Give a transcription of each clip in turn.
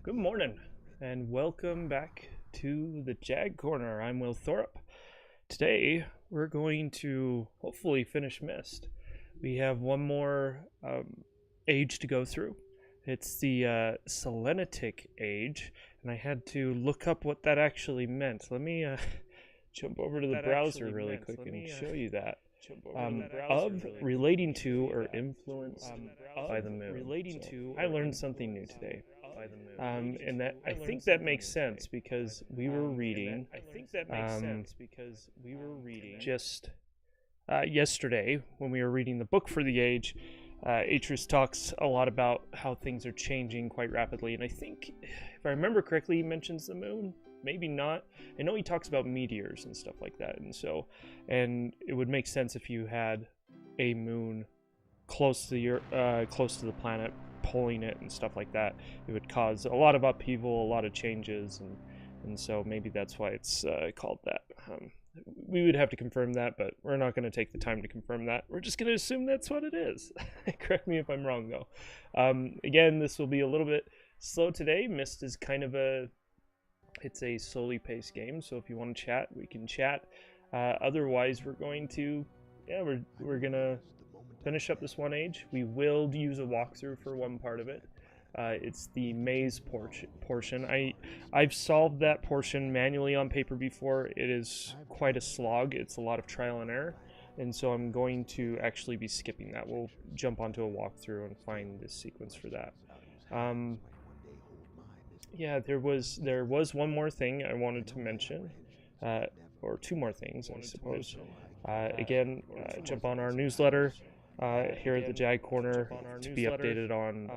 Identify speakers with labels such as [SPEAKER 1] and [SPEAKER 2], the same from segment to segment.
[SPEAKER 1] Good morning, and welcome back to the JagCorner. I'm Will Thorup. Today, we're going to hopefully finish Myst. We have one more age to go through. It's the Selenitic age, and I had to look up what that actually meant. Let me jump over to the browser really quick and show you that. Relating to or influenced by the moon. So I learned something new today. And that I think that makes sense because we were reading. Just yesterday when we were reading the book for the age. Atris talks a lot about how things are changing quite rapidly, and I think, if I remember correctly, he mentions the moon. Maybe not. I know he talks about meteors and stuff like that, and it would make sense if you had a moon close to the planet, pulling it and stuff like that. It would cause a lot of upheaval, a lot of changes, and so maybe that's why it's called that. We would have to confirm that, but we're not going to take the time to confirm that. We're just going to assume that's what it is. Correct me if I'm wrong, though. Again, this will be a little bit slow today. Myst is kind of it's a slowly paced game, so if you want to chat, we can chat. Otherwise, we're going to finish up this one age. We will use a walkthrough for one part of it. It's the maze portion. I've solved that portion manually on paper before. It is quite a slog. It's a lot of trial and error, and so I'm going to actually be skipping that. We'll jump onto a walkthrough and find this sequence for that. Yeah, there was one more thing I wanted to mention, or two more things, I suppose. Again, jump on our newsletter. Here at the JagCorner to be updated on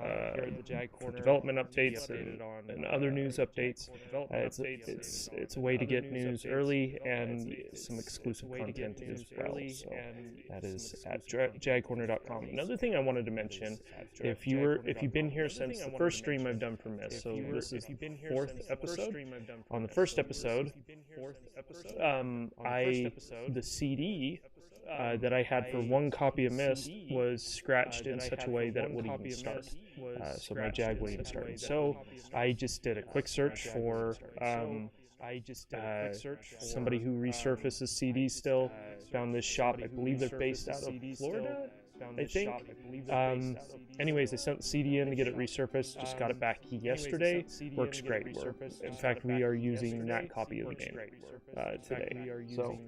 [SPEAKER 1] for development updates and other news updates. It's a way to get news early and some exclusive content as well. So that is at JagCorner.com. Another thing I wanted to mention, if you've been here since the first stream I've done for Myst, so this is the fourth episode. On the first episode, the CD that I had for one copy of Myst was scratched in such a way that it wouldn't even start. So my Jag wouldn't even start. So I just did a quick search for somebody who resurfaces CDs still. Found this shop. I believe they're based out of Florida, I think. Anyways, I sent the CD in to get it resurfaced. Just got it back yesterday. Works great. In fact, we are using that copy of the game today. So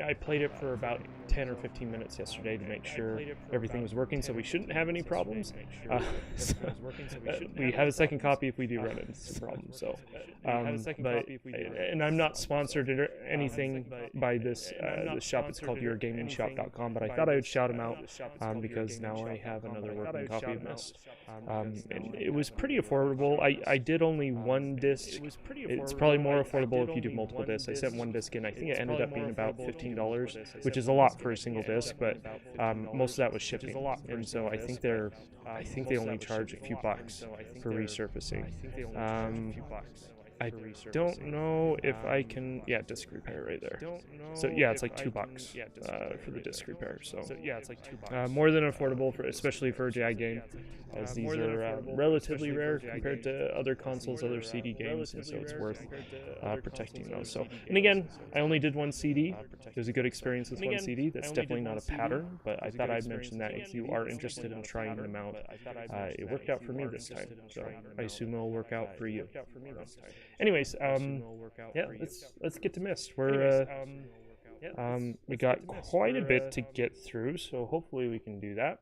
[SPEAKER 1] I played it for about 10 or 15 minutes yesterday to make sure everything was working, so we shouldn't have any problems. We have a second copy if we do run into some problems. So, and I'm not sponsored or anything by this shop. It's called YourGamingShop.com, but I thought I would shout them out because now I have another working copy of Myst. And it was pretty affordable. I did only one disc. It's probably more affordable if you do multiple discs. I sent one disc in. I think it ended up being about $15, which is a lot for a single disc, but most of that was shipping. And so I think they only charge a few bucks for resurfacing. I don't know if I can. Yeah, disc repair right there. So yeah, it's like $2 for the disc repair. So yeah, it's like $2. More than affordable especially for a Jag game, as these are relatively rare compared to other consoles, other CD games, and so it's worth protecting those. So, and again, I only did one CD. It was a good experience with one CD. That's definitely not a pattern, but I thought I'd mention that if you are interested in trying them out. It worked out for me this time, so I assume it'll work out for you. Anyways, yeah, let's get to Myst. We got quite a bit to get through, so hopefully we can do that.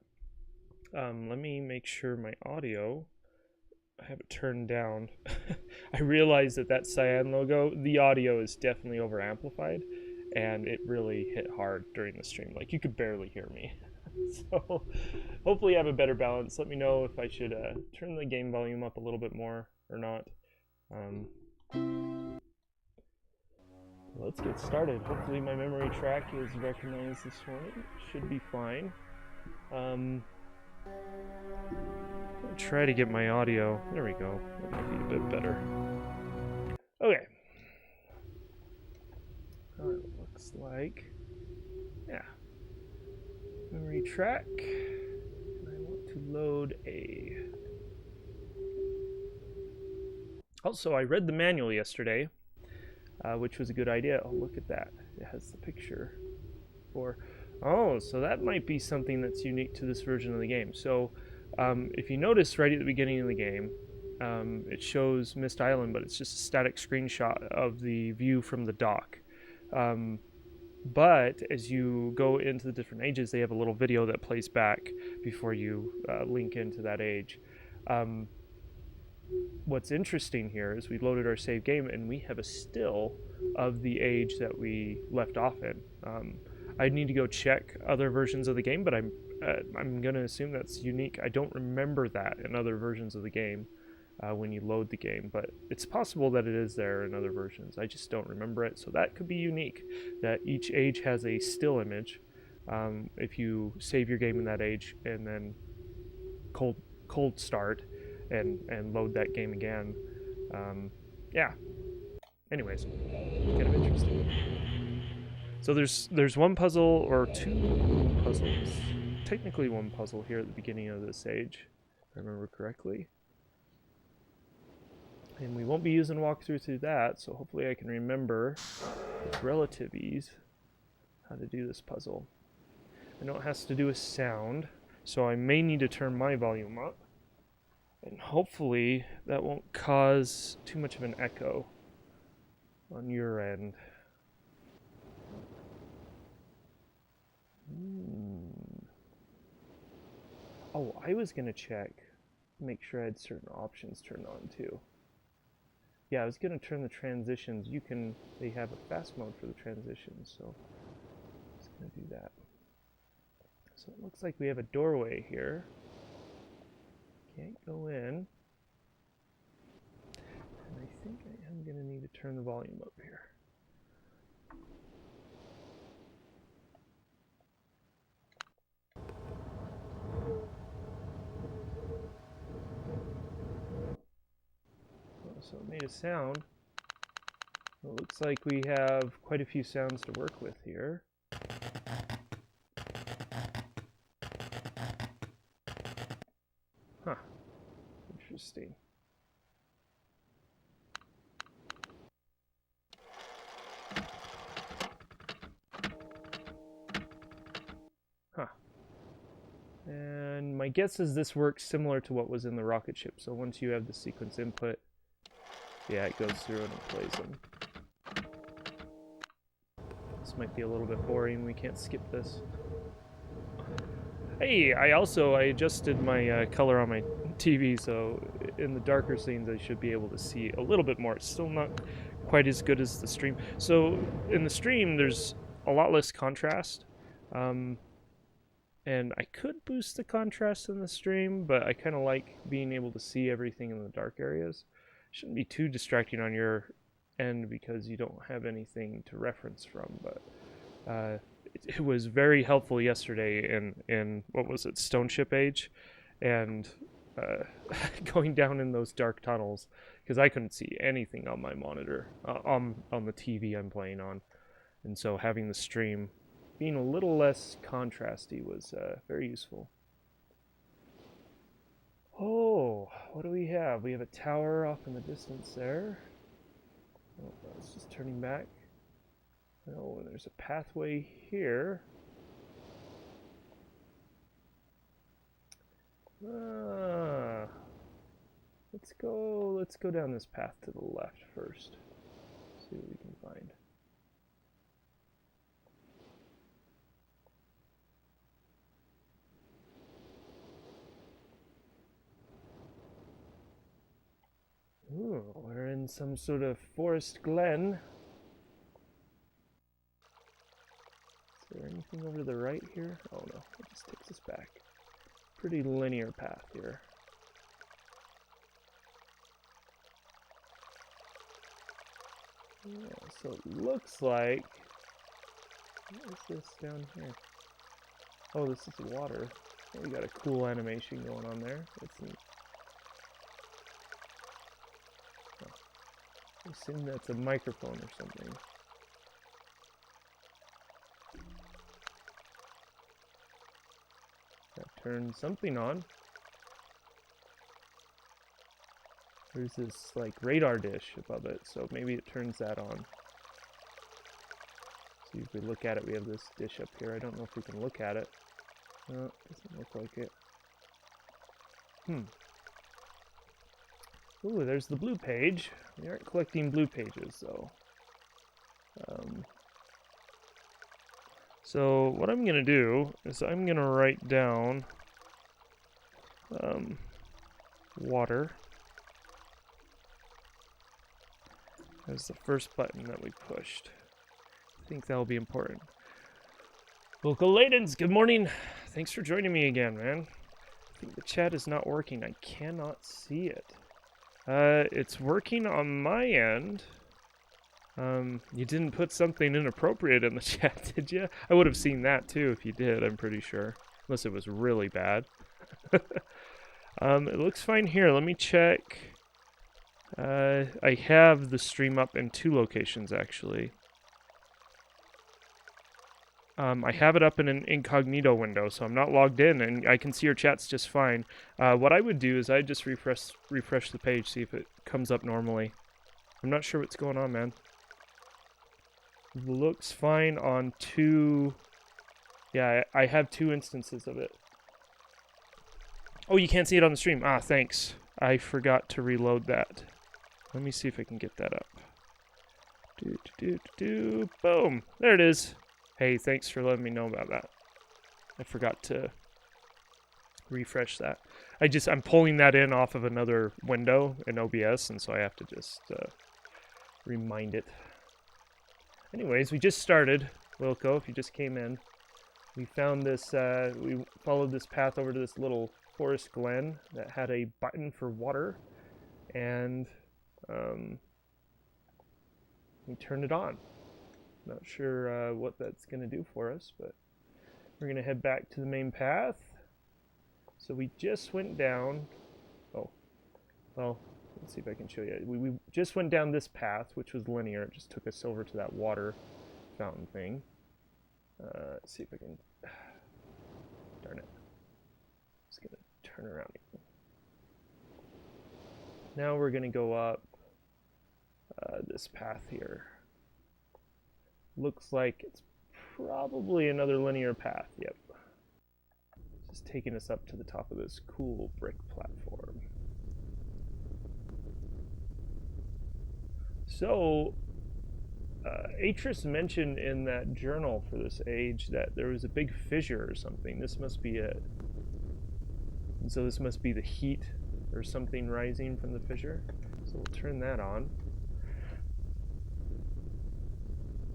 [SPEAKER 1] Let me make sure my audio, I have it turned down. I realized that cyan logo, the audio is definitely over amplified, and it really hit hard during the stream. Like, you could barely hear me. So hopefully I have a better balance. Let me know if I should turn the game volume up a little bit more or not. Let's get started. Hopefully my memory track is recognized this morning. Should be fine. Try to get my audio. There we go. That might be a bit better. Okay. It looks like, yeah. Memory track. And I want to load a Also, I read the manual yesterday, which was a good idea. Oh, look at that. It has the picture for... Oh, so that might be something that's unique to this version of the game. So, if you notice right at the beginning of the game, it shows Myst Island, but it's just a static screenshot of the view from the dock. But as you go into the different ages, they have a little video that plays back before you link into that age. What's interesting here is we loaded our save game and we have a still of the age that we left off in. I need to go check other versions of the game, but I'm going to assume that's unique. I don't remember that in other versions of the game when you load the game, but it's possible that it is there in other versions. I just don't remember it, so that could be unique, that each age has a still image. If you save your game in that age and then cold start and load that game again, yeah. Anyways, kind of interesting. So there's one puzzle or two puzzles, technically one puzzle here at the beginning of this age, if I remember correctly. And we won't be using walkthrough through that, so hopefully I can remember with relative ease how to do this puzzle. I know it has to do with sound, so I may need to turn my volume up. And hopefully that won't cause too much of an echo on your end. Oh, I was going to check, make sure I had certain options turned on too. Yeah, I was going to turn the transitions. They have a fast mode for the transitions, so I'm just going to do that. So it looks like we have a doorway here. Can't go in. And I think I am going to need to turn the volume up here. So it made a sound. It looks like we have quite a few sounds to work with here. Huh. Interesting. Huh. And my guess is this works similar to what was in the rocket ship. So once you have the sequence input, yeah, it goes through and it plays them. This might be a little bit boring. We can't skip this. Hey, I adjusted my color on my TV, so in the darker scenes I should be able to see a little bit more. It's still not quite as good as the stream. So in the stream there's a lot less contrast. And I could boost the contrast in the stream, but I kind of like being able to see everything in the dark areas. Shouldn't be too distracting on your end because you don't have anything to reference from, but it was very helpful yesterday in what was it, Stone Ship Age, and going down in those dark tunnels because I couldn't see anything on my monitor, on the TV I'm playing on, and so having the stream being a little less contrasty was very useful. Oh, what do we have? We have a tower off in the distance there. Oh, it's just turning back. Oh, and there's a pathway here. Let's go down this path to the left first. See what we can find. Ooh, we're in some sort of forest glen. Is there anything over to the right here? Oh no, it just takes us back. Pretty linear path here. Yeah, so it looks like... What is this down here? Oh, this is water. Oh, we got a cool animation going on there. That's neat. I assume that's a microphone or something. That turned something on. There's this like radar dish above it, so maybe it turns that on. See if we look at it, we have this dish up here. I don't know if we can look at it. No, it doesn't look like it. Ooh, there's the blue page. We aren't collecting blue pages though. So what I'm gonna do is I'm gonna write down water as the first button that we pushed. I think that'll be important. Local Ladens, good morning. Thanks for joining me again, man. I think the chat is not working. I cannot see it. It's working on my end. You didn't put something inappropriate in the chat, did you? I would have seen that too if you did, I'm pretty sure. Unless it was really bad. It looks fine here. Let me check. I have the stream up in 2 locations, actually. I have it up in an incognito window, so I'm not logged in, and I can see your chats just fine. What I would do is I'd just refresh the page, see if it comes up normally. I'm not sure what's going on, man. Looks fine on 2... Yeah, I have 2 instances of it. Oh, you can't see it on the stream. Ah, thanks. I forgot to reload that. Let me see if I can get that up. Boom! There it is. Hey, thanks for letting me know about that. I forgot to refresh that. I'm pulling that in off of another window in OBS, and so I have to just remind it. Anyways, we just started, Wilco, if you just came in. We found this, we followed this path over to this little forest glen that had a button for water, and we turned it on. Not sure what that's going to do for us, but we're going to head back to the main path. So we just went down. Oh, well, let's see if I can show you. We just went down this path, which was linear. It just took us over to that water fountain thing. Let's see if I can. Darn it. Just going to turn around again. Now we're going to go up this path here. Looks like it's probably another linear path. Yep. Just taking us up to the top of this cool brick platform. So, Atris mentioned in that journal for this age that there was a big fissure or something. This must be it. And so this must be the heat or something rising from the fissure. So we'll turn that on.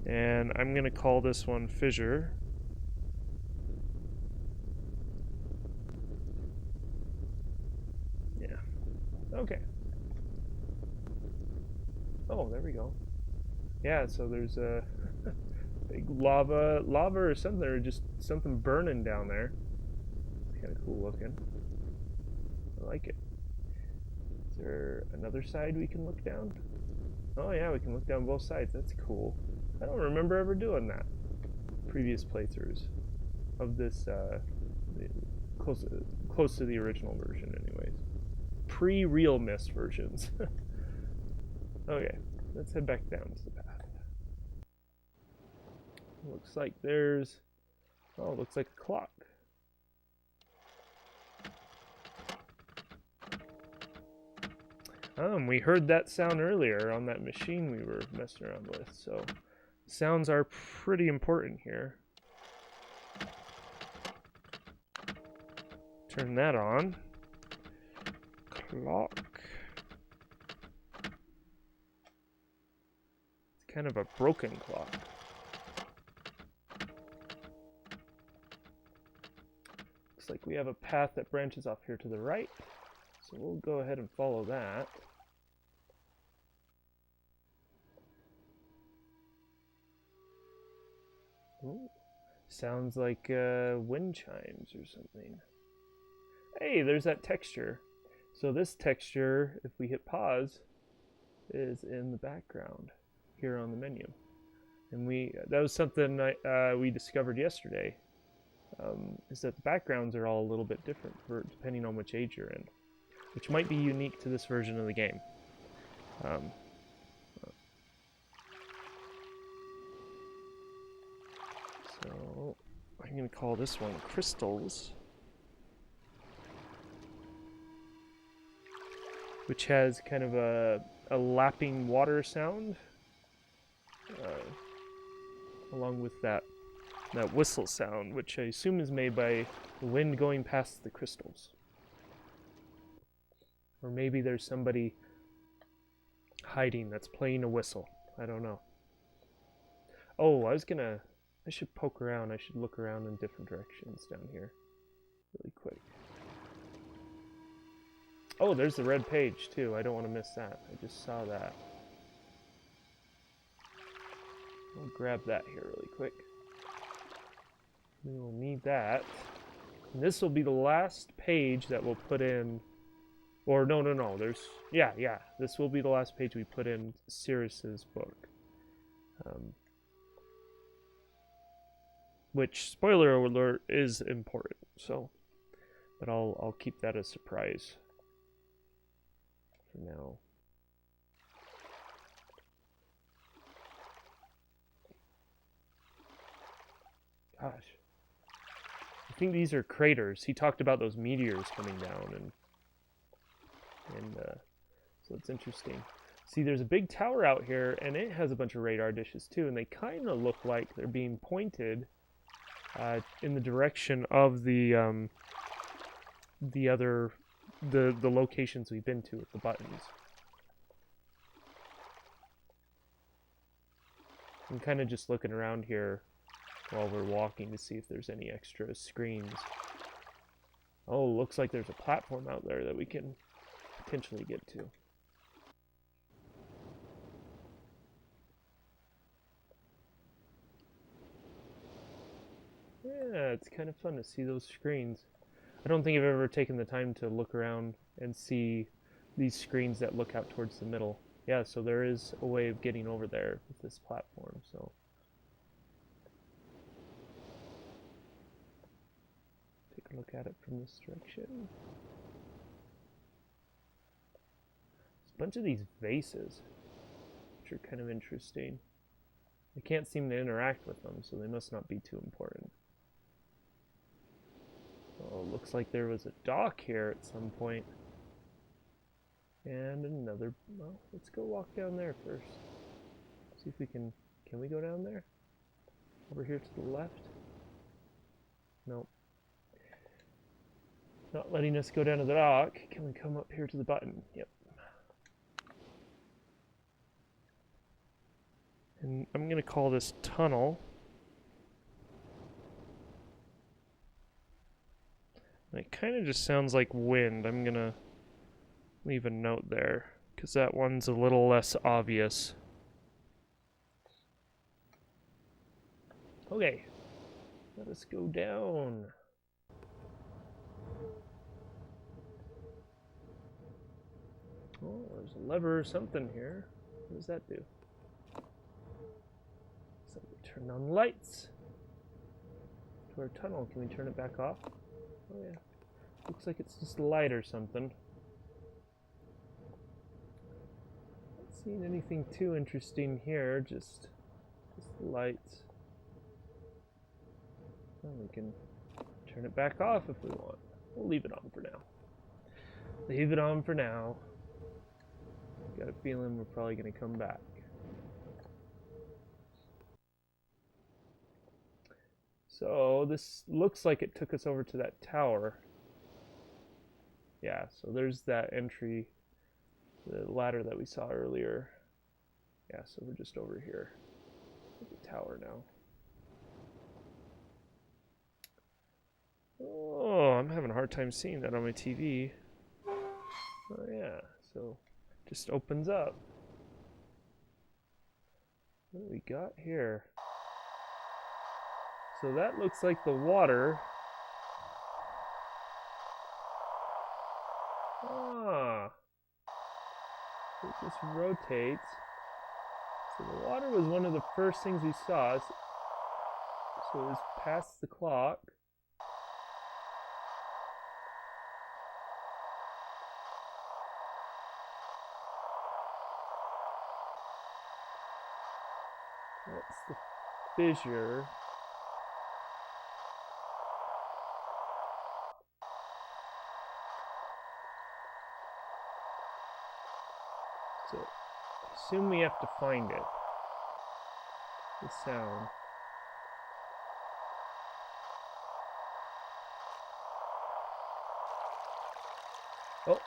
[SPEAKER 1] And I'm going to call this one fissure. Yeah. Okay. Oh, there we go. Yeah, so there's a big lava or something, or just something burning down there. It's kind of cool looking. I like it. Is there another side we can look down? Oh yeah, we can look down both sides. That's cool. I don't remember ever doing that. Previous playthroughs of this, close to the original version anyways. Pre-real Myst versions. Okay, let's head back down to the path. Looks like there's... Oh, looks like a clock. We heard that sound earlier on that machine we were messing around with, so sounds are pretty important here. Turn that on. Clock. It's kind of a broken clock. Looks like we have a path that branches off here to the right. So we'll go ahead and follow that. Ooh, sounds like wind chimes or something. Hey, there's that texture. So this texture, if we hit pause, is in the background here on the menu. And that was something we discovered yesterday, is that the backgrounds are all a little bit different depending on which age you're in. which might be unique to this version of the game. So I'm going to call this one Crystals, which has kind of a lapping water sound, along with that whistle sound, which I assume is made by the wind going past the crystals. Or maybe there's somebody hiding that's playing a whistle. I don't know. Oh, I should poke around. I should look around in different directions down here really quick. Oh, there's the red page too. I don't want to miss that. I just saw that. I'll grab that here really quick. We will need that. And this will be the last page that we'll put in. Or no. There's yeah. This will be the last page we put in Cirrus's book. Which, spoiler alert, is important. So, but I'll keep that a surprise for now. Gosh. I think these are craters. He talked about those meteors coming down, and so it's interesting. See, there's a big tower out here, and it has a bunch of radar dishes too, and they kind of look like they're being pointed in the direction of the locations we've been to with the buttons. I'm kind of just looking around here while we're walking to see if there's any extra screens. Oh, looks like there's a platform out there that we can potentially get to. Yeah, it's kind of fun to see those screens. I don't think I've ever taken the time to look around and see these screens that look out towards the middle. Yeah, so there is a way of getting over there with this platform, so. Take a look at it from this direction. There's a bunch of these vases, which are kind of interesting. I can't seem to interact with them, so they must not be too important. Oh, looks like there was a dock here at some point. And another, well, let's go walk down there first. See if we can we go down there? Over here to the left? Nope. Not letting us go down to the dock. Can we come up here to the button? Yep. And I'm going to call this tunnel. And it kind of just sounds like wind. I'm going to leave a note there, because that one's a little less obvious. Okay, let us go down. Oh, there's a lever or something here. What does that do? So we turn on the lights to our tunnel. Can we turn it back off? Oh yeah. Looks like it's just light or something. Not seeing anything too interesting here, just the lights. Well, we can turn it back off if we want. We'll leave it on for now. Leave it on for now. Got a feeling we're probably going to come back. So this looks like it took us over to that tower. Yeah, so there's that entry, the ladder that we saw earlier. Yeah, so we're just over here at the tower now. Oh, I'm having a hard time seeing that on my TV. Oh yeah, so just opens up. What do we got here? So that looks like the water. Ah, it just rotates. So the water was one of the first things we saw. So it was past the clock. That's the fissure. So I assume we have to find it. The sound. Oh.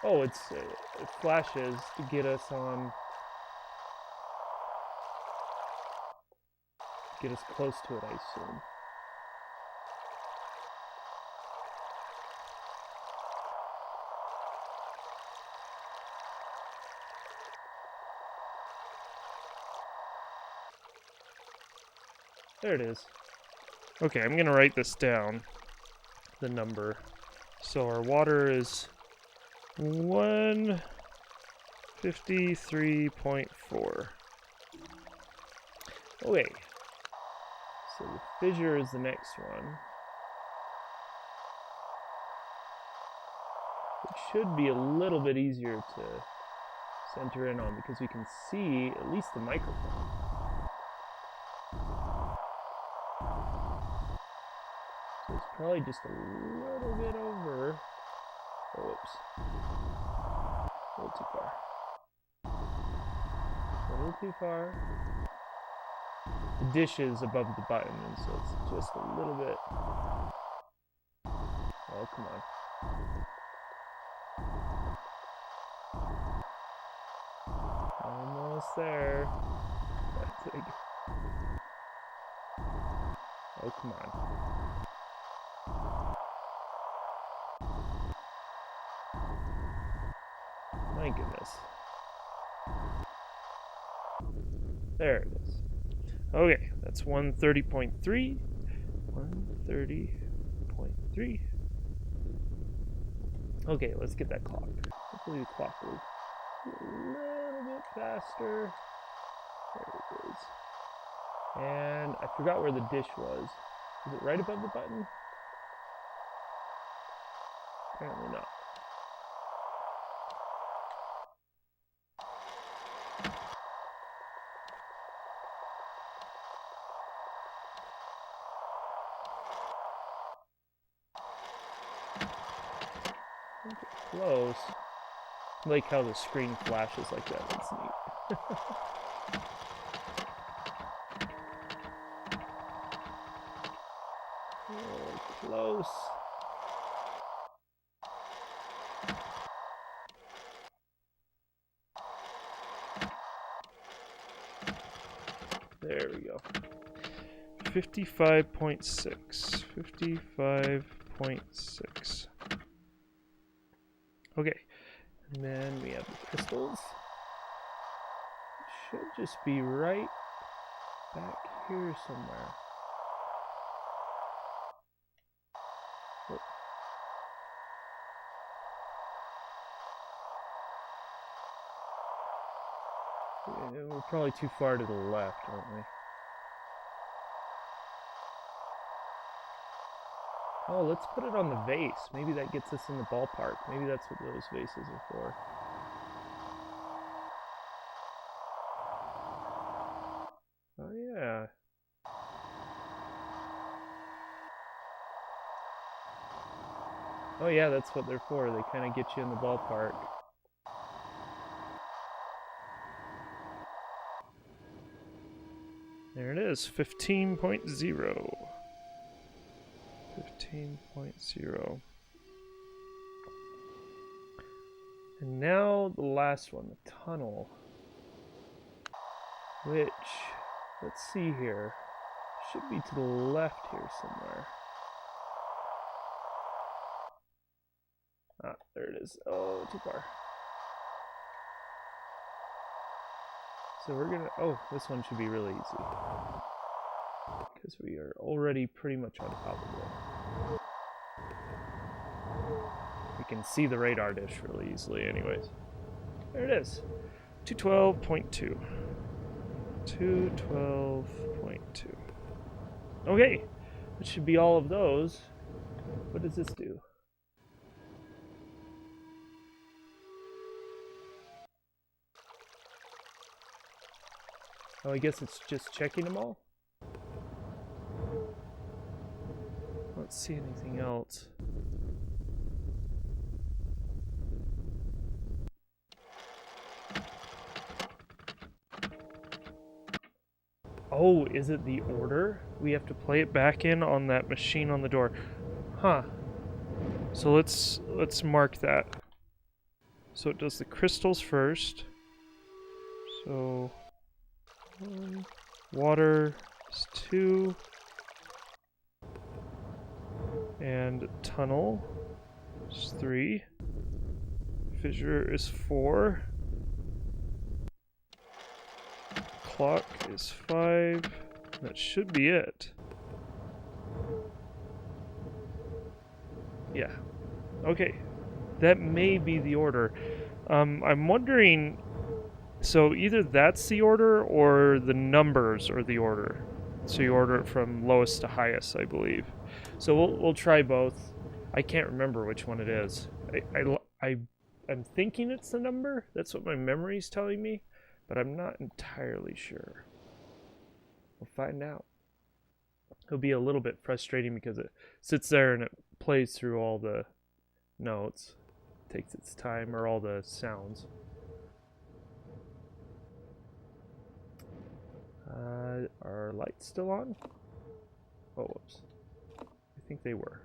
[SPEAKER 1] Oh, it flashes to get us on. Get us close to it, I assume. There it is. Okay, I'm gonna write this down. The number. So our water is 153.4. Okay. So the fissure is the next one. It should be a little bit easier to center in on because we can see at least the microphone. So it's probably just a little bit over. Oh, whoops. A little too far. A little too far. The dish is above the button, and so it's just a little bit. Oh, come on. Almost there. That's it. Oh, come on. My goodness. There it is. Okay, that's 130.3. 130.3. Okay, let's get that clock. Hopefully the clock will be a little bit faster. There it is. And I forgot where the dish was. Is it right above the button? Apparently not. Close. I like how the screen flashes like that. That's neat. Oh, close. There we go. 55.6. 55.6. Okay, and then we have the crystals. It should just be right back here somewhere. Oh. Yeah, we're probably too far to the left, aren't we? Oh, let's put it on the vase. Maybe that gets us in the ballpark. Maybe that's what those vases are for. Oh, yeah. Oh, yeah, that's what they're for. They kind of get you in the ballpark. There it is, 15.0. 15.0. And now the last one, the tunnel. Which, let's see here, should be to the left here somewhere. Ah, there it is. Oh, too far. So we're gonna, oh, this one should be really easy. Because we are already pretty much on top of it. We can see the radar dish really easily anyways. There it is. 212.2. 212.2. Okay, that should be all of those. What does this do? Oh, I guess it's just checking them all? Let's see anything else. Oh, is it the order? We have to play it back in on that machine on the door. Huh. So let's mark that. So it does the crystals first. So water is 2. And tunnel is 3. Fissure is 4. Clock is 5. That should be it. Yeah. Okay. That may be the order. I'm wondering, so either that's the order or the numbers are the order. So you order it from lowest to highest, I believe. So we'll try both. I can't remember which one it is. I'm thinking it's the number. That's what my memory's telling me, but I'm not entirely sure. We'll find out. It'll be a little bit frustrating because it sits there and it plays through all the notes, takes its time, or all the sounds. Are lights still on? Oh, whoops. I think they were.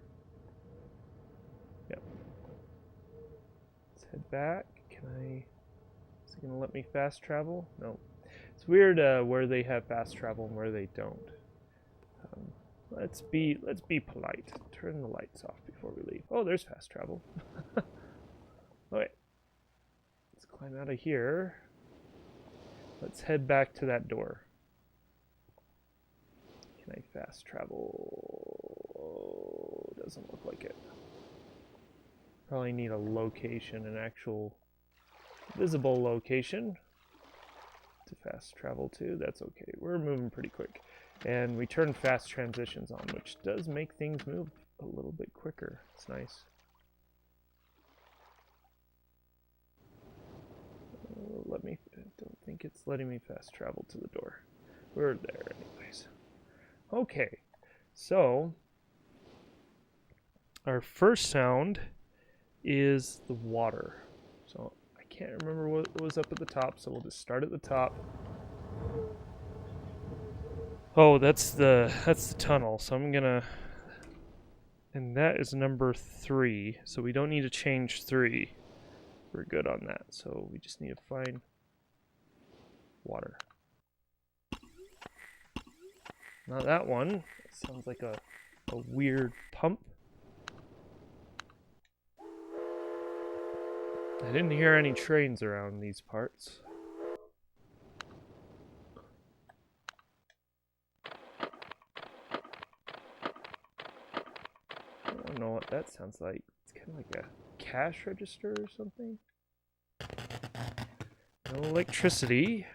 [SPEAKER 1] Yep. Let's head back. Is it gonna let me fast travel? No. It's weird where they have fast travel and where they don't. Let's be polite. Turn the lights off before we leave. Oh, there's fast travel. Okay. Let's climb out of here. Let's head back to that door. Can I fast travel? Oh, doesn't look like it. Probably need a location, an actual visible location to fast travel to. That's okay. We're moving pretty quick. And we turn fast transitions on, which does make things move a little bit quicker. It's nice. I don't think it's letting me fast travel to the door. We're there anyways. Okay, so our first sound is the water. So I can't remember what was up at the top, so we'll just start at the top. Oh, that's the tunnel. So I'm gonna, and that is number 3. So we don't need to change 3. We're good on that. So we just need to find water. Not that one. It sounds like a weird pump. I didn't hear any trains around these parts. I don't know what that sounds like. It's kind of like a cash register or something. No electricity.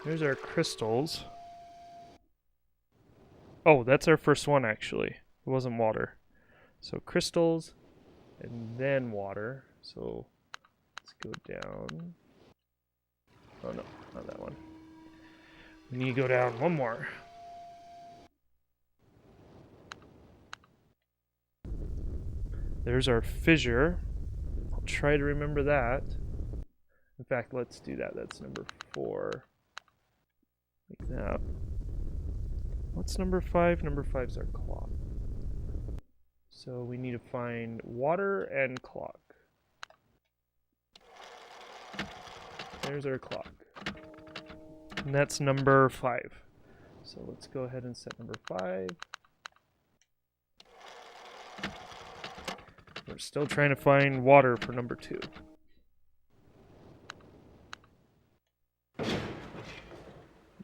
[SPEAKER 1] There's our crystals. Oh, that's our first one actually. It wasn't water. So crystals and then water. So let's go down. Oh no, not that one. We need to go down one more. There's our fissure. I'll try to remember that. In fact, let's do that. That's number 4. Like that. What's number 5? Number 5 is our clock. So we need to find water and clock. There's our clock. And that's number 5. So let's go ahead and set number 5. We're still trying to find water for number 2.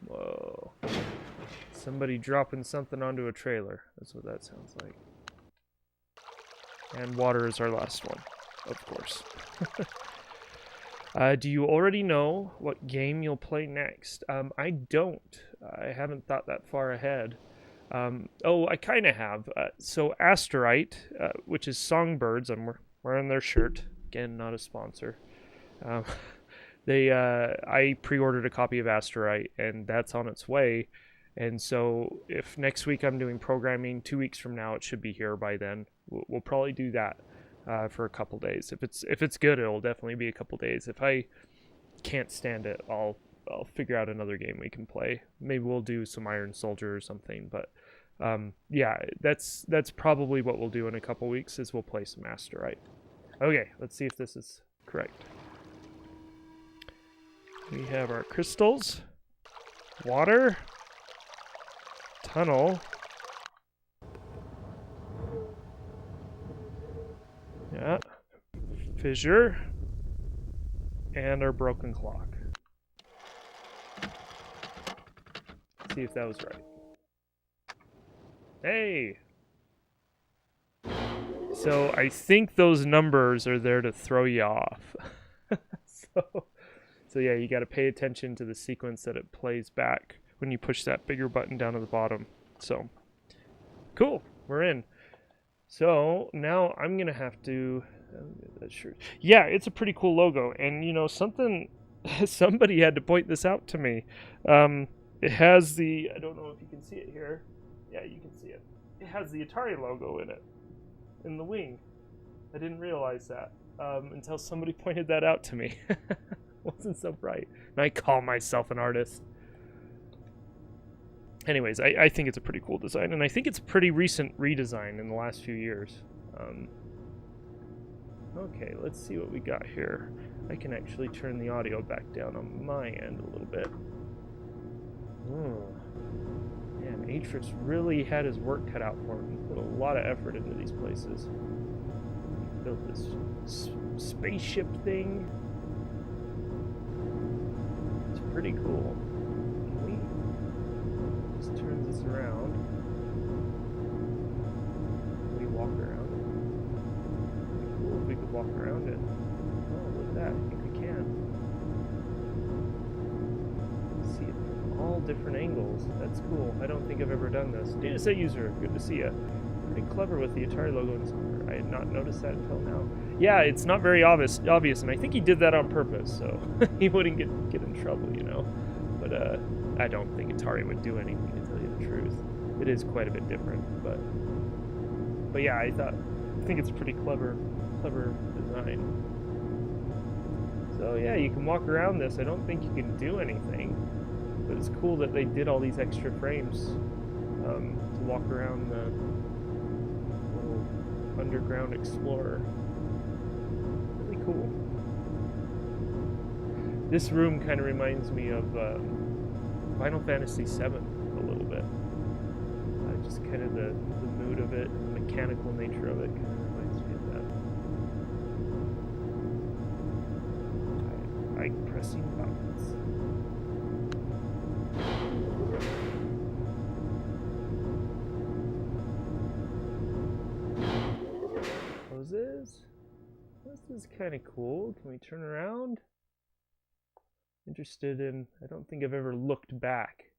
[SPEAKER 1] Whoa. Somebody dropping something onto a trailer. That's what that sounds like. And water is our last one, of course. Do you already know what game you'll play next? I don't. I haven't thought that far ahead. I kind of have. So Asterite, which is Songbirds, I'm wearing their shirt. Again, not a sponsor. Um, I pre-ordered a copy of Asterite, and that's on its way. And so if next week I'm doing programming, 2 weeks from now it should be here by then. We'll probably do that for a couple days. If it's good, it'll definitely be a couple days. If I can't stand it, I'll figure out another game we can play. Maybe we'll do some Iron Soldier or something. But yeah, that's probably what we'll do in a couple weeks. Is we'll play some Asterite. Okay, let's see if this is correct. We have our crystals, water, tunnel, yeah, fissure, and our broken clock. Let's see if that was right. Hey! So I think those numbers are there to throw you off. So yeah, you got to pay attention to the sequence that it plays back when you push that bigger button down at the bottom. So, cool, we're in. So now I'm gonna have to. Yeah, it's a pretty cool logo, and you know something. Somebody had to point this out to me. It has the. I don't know if you can see it here. Yeah, you can see it. It has the Atari logo in it, in the wing. I didn't realize that until somebody pointed that out to me. Wasn't so bright. And I call myself an artist. Anyways, I think it's a pretty cool design, and I think it's a pretty recent redesign in the last few years. Okay, let's see what we got here. I can actually turn the audio back down on my end a little bit. Man, Atris really had his work cut out for him. He put a lot of effort into these places. He built this spaceship thing. It's pretty cool. Can we just turn this around? Can we walk around it? It'd be cool if we could walk around it. Oh, look at that. I think we can. See it from all different angles. That's cool. I don't think I've ever done this. Dataset user, good to see you. Pretty clever with the Atari logo and software. I had not noticed that until now. Yeah, it's not very obvious, and I think he did that on purpose, so he wouldn't get in trouble, you know. But I don't think Atari would do anything, to tell you the truth. It is quite a bit different, but yeah, I think it's a pretty clever design. So yeah, you can walk around this. I don't think you can do anything, but it's cool that they did all these extra frames to walk around the little underground explorer. Really cool. This room kind of reminds me of Final Fantasy VII a little bit. Just kind of the mood of it, the mechanical nature of it kind of reminds me of that. I like pressing buttons. Hoses? This is kind of cool. Can we turn around? Interested in... I don't think I've ever looked back.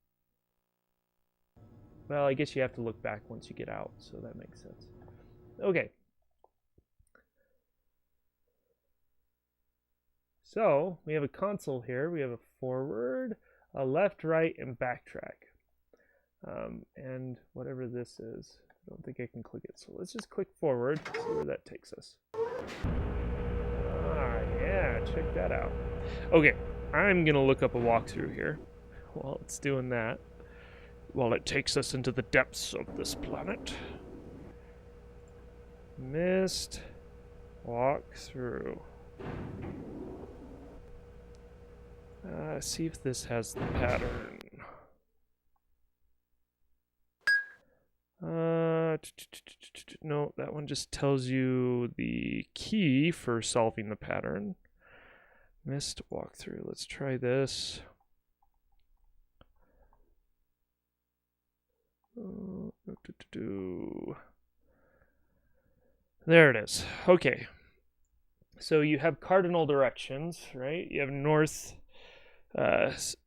[SPEAKER 1] Well, I guess you have to look back once you get out, so that makes sense. Okay. So, we have a console here. We have a forward, a left, right, and backtrack. And whatever this is, I don't think I can click it. So let's just click forward, see where that takes us. Ah, yeah, check that out. Okay, I'm gonna look up a walkthrough here while it's doing that. While it takes us into the depths of this planet. Myst walkthrough. See if this has the pattern. No, that one just tells you the key for solving the pattern. Myst walkthrough. Let's try this. There it is. Okay. So you have cardinal directions, right? You have north,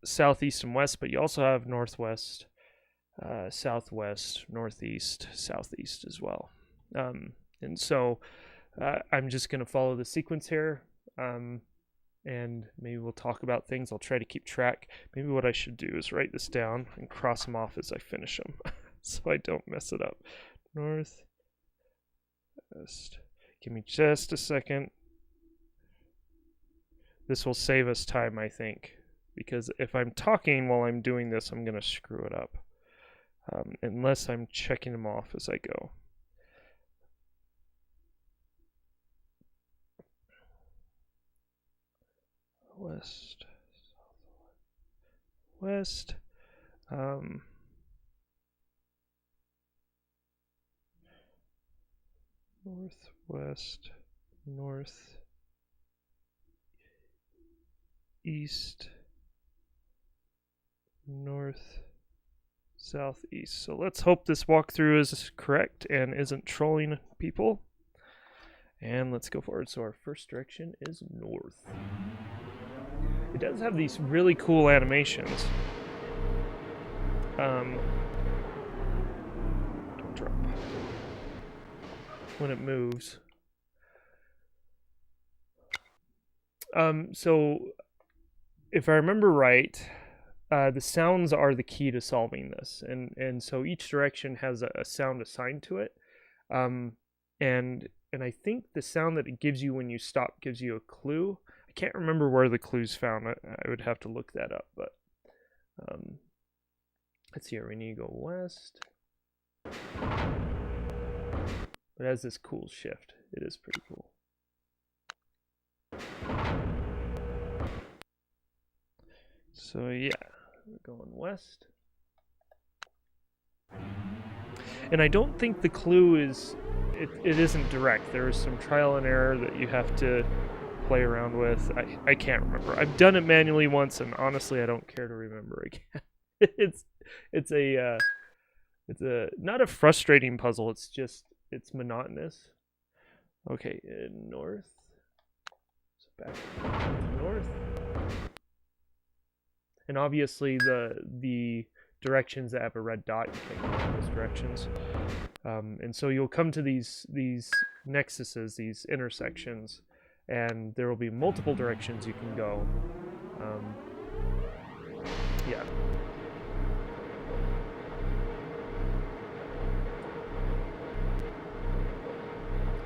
[SPEAKER 1] south, east, and west, but you also have northwest, southwest, northeast, southeast as well. And so I'm just going to follow the sequence here, and maybe we'll talk about things. I'll try to keep track. Maybe what I should do is write this down and cross them off as I finish them so I don't mess it up. North, west. Give me just a second. This will save us time, I think, because if I'm talking while I'm doing this, I'm going to screw it up, unless I'm checking them off as I go. West, west, northwest, north, east, north, southeast. So let's hope this walkthrough is correct and isn't trolling people. And let's go forward. So our first direction is north. It does have these really cool animations. Don't drop. When it moves. So if I remember right, the sounds are the key to solving this, and so each direction has a sound assigned to it, and I think the sound that it gives you when you stop gives you a clue. I can't remember where the clue's found. I would have to look that up, but let's see here. We need to go west. It has this cool shift. It is pretty cool. So yeah, we're going west. And I don't think the clue is, it isn't direct. There is some trial and error that you have to play around with. I can't remember. I've done it manually once, and honestly, I don't care to remember again. it's a not a frustrating puzzle. It's just, it's monotonous. Okay, north. So back north. And obviously the directions that have a red dot, you can't go in those directions. And so you'll come to these nexuses, these intersections, and there will be multiple directions you can go. Yeah.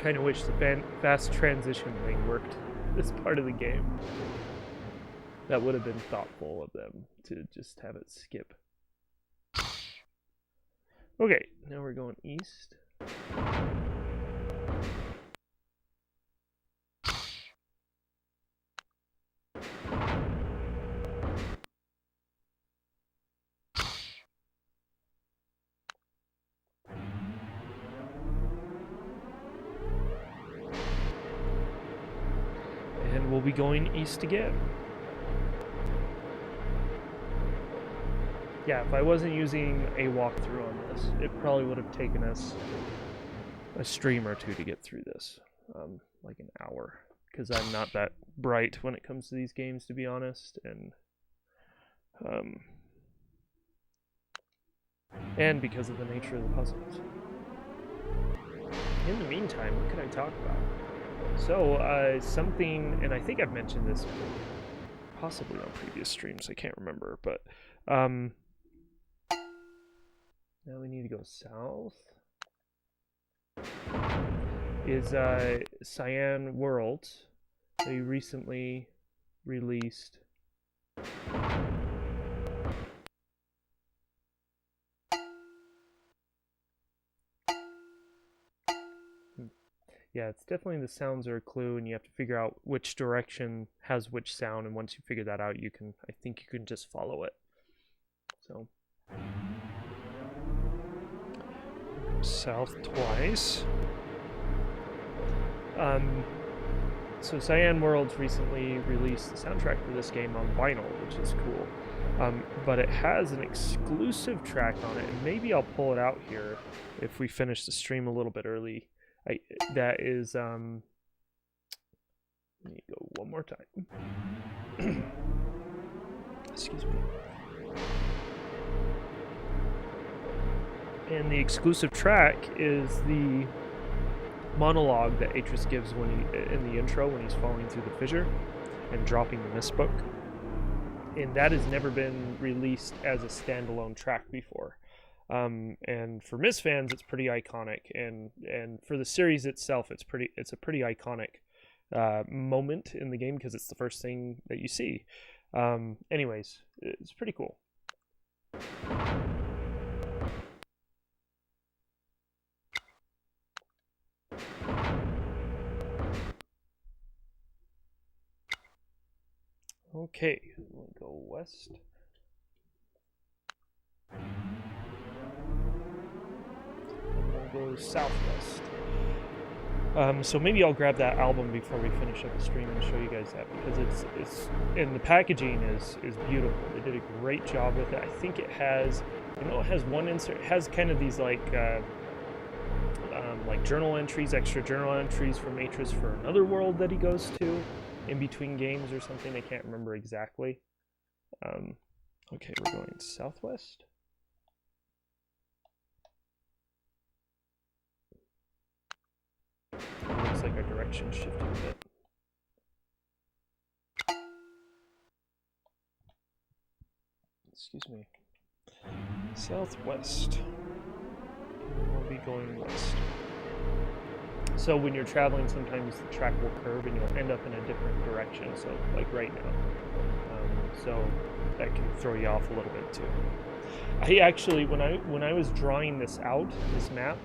[SPEAKER 1] Kind of wish the fast transition thing worked this part of the game. That would have been thoughtful of them to just have it skip. Okay, now we're going east. And we'll be going east again. Yeah, if I wasn't using a walkthrough on this, it probably would have taken us a stream or two to get through this, like an hour, because I'm not that bright when it comes to these games, to be honest, and because of the nature of the puzzles. In the meantime, what can I talk about? So, something, and I think I've mentioned this possibly on previous streams, I can't remember, but now we need to go south. Is Cyan Worlds. They recently released yeah, it's definitely the sounds are a clue, and you have to figure out which direction has which sound, and once you figure that out, I think you can just follow it. So south twice. So Cyan Worlds recently released the soundtrack for this game on vinyl, which is cool. But it has an exclusive track on it, and maybe I'll pull it out here if we finish the stream a little bit early. That is Let me go one more time. Excuse me. And the exclusive track is the monologue that Atris gives when in the intro when he's falling through the fissure and dropping the Myst book. And that has never been released as a standalone track before. And for Myst fans, it's pretty iconic, and for the series itself, it's a pretty iconic moment in the game because it's the first thing that you see. Anyways, it's pretty cool. Okay, we'll go west. And we'll go southwest. So maybe I'll grab that album before we finish up the stream and show you guys that, because it's and the packaging is beautiful. They did a great job with it. I think it has, it has one insert. It has kind of these like journal entries, extra journal entries from Atris for another world that he goes to in between games or something. I can't remember exactly. Okay, we're going southwest. It looks like our direction shifted a bit. Excuse me. Southwest. And we'll be going west. So when you're traveling, sometimes the track will curve and you'll end up in a different direction. So like right now. So that can throw you off a little bit too. I actually, when I was drawing this out, this map,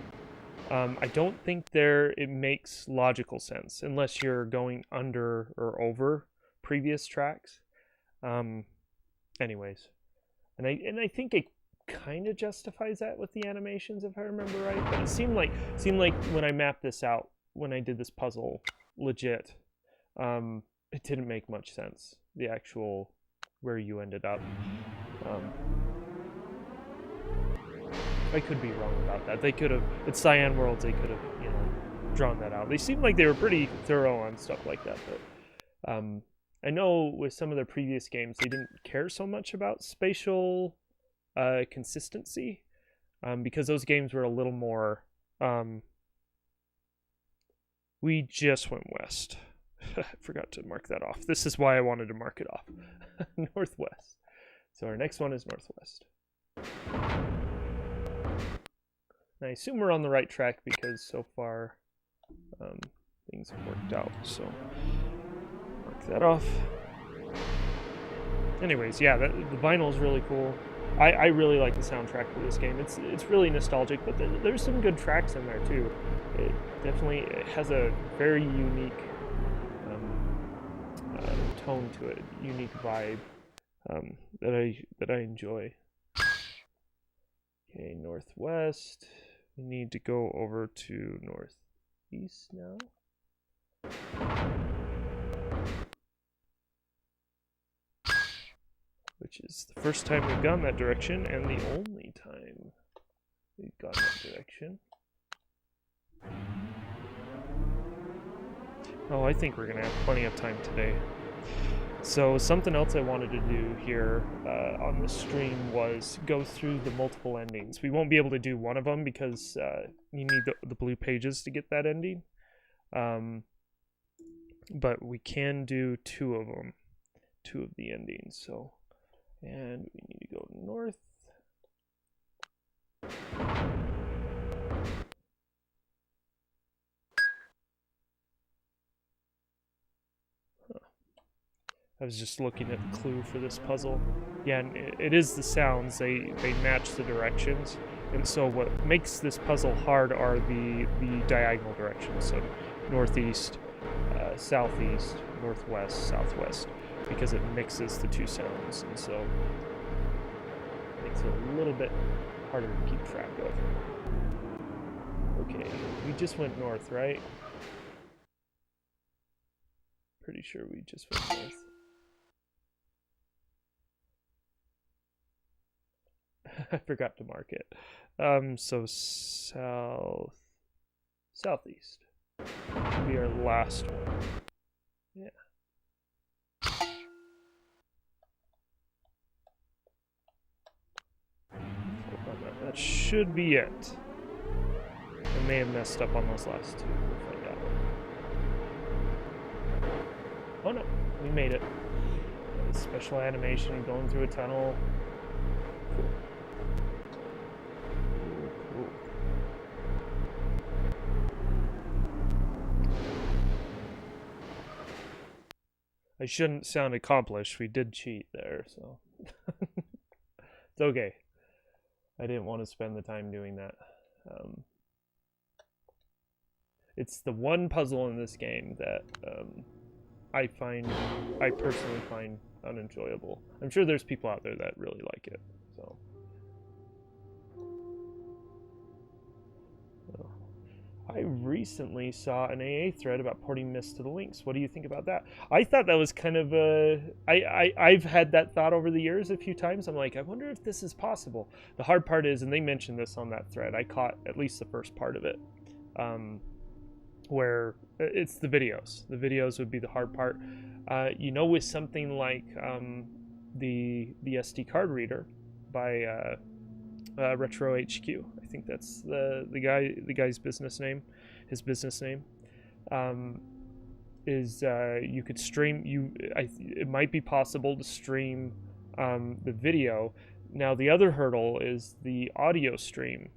[SPEAKER 1] I don't think it makes logical sense unless you're going under or over previous tracks. Anyways, and I think it kind of justifies that with the animations, if I remember right. But it seemed like when I mapped this out, when I did this puzzle, legit, it didn't make much sense. The actual where you ended up. I could be wrong about that. They could have, at Cyan Worlds, they could have, drawn that out. They seemed like they were pretty thorough on stuff like that, but I know with some of their previous games, they didn't care so much about spatial consistency, because those games were a little more, we just went west. I forgot to mark that off. This is why I wanted to mark it off. Northwest. So our next one is northwest. And I assume we're on the right track because so far things have worked out. So mark that off. Anyways, yeah, the vinyl is really cool. I really like the soundtrack for this game. It's really nostalgic, but there's some good tracks in there too. It definitely has a very unique tone to it, unique vibe that I enjoy. Okay, northwest. We need to go over to northeast now. Which is the first time we've gone that direction and the only time we've gone that direction. Oh, I think we're going to have plenty of time today. So something else I wanted to do here on the stream was go through the multiple endings. We won't be able to do one of them because you need the blue pages to get that ending. But we can do two of them, two of the endings. So, and we need to go north. I was just looking at the clue for this puzzle. Yeah, and it is the sounds. They match the directions. And so what makes this puzzle hard are the diagonal directions. So northeast, southeast, northwest, southwest. Because it mixes the two sounds. And so it makes it a little bit harder to keep track of. Okay, we just went north, right? Pretty sure we just went north. I forgot to mark it. So southeast should be our last one. Yeah. That should be it. I may have messed up on those last two. We'll find out. Oh no, we made it. Special animation going through a tunnel. Cool. Cool. I shouldn't sound accomplished. We did cheat there, so it's okay. I didn't want to spend the time doing that. It's the one puzzle in this game that I personally find unenjoyable. I'm sure there's people out there that really like it. So I recently saw an AA thread about porting Myst to the Lynx. What do you think about that? I thought that was kind of I've had that thought over the years a few times. I'm like, I wonder if this is possible. The hard part is, and they mentioned this on that thread, I caught at least the first part of it, where it's the videos. The videos would be the hard part. You know, with something like the SD card reader by Retro HQ. I think that's the guy's business name. His business name is you could stream. It might be possible to stream the video. Now the other hurdle is the audio stream.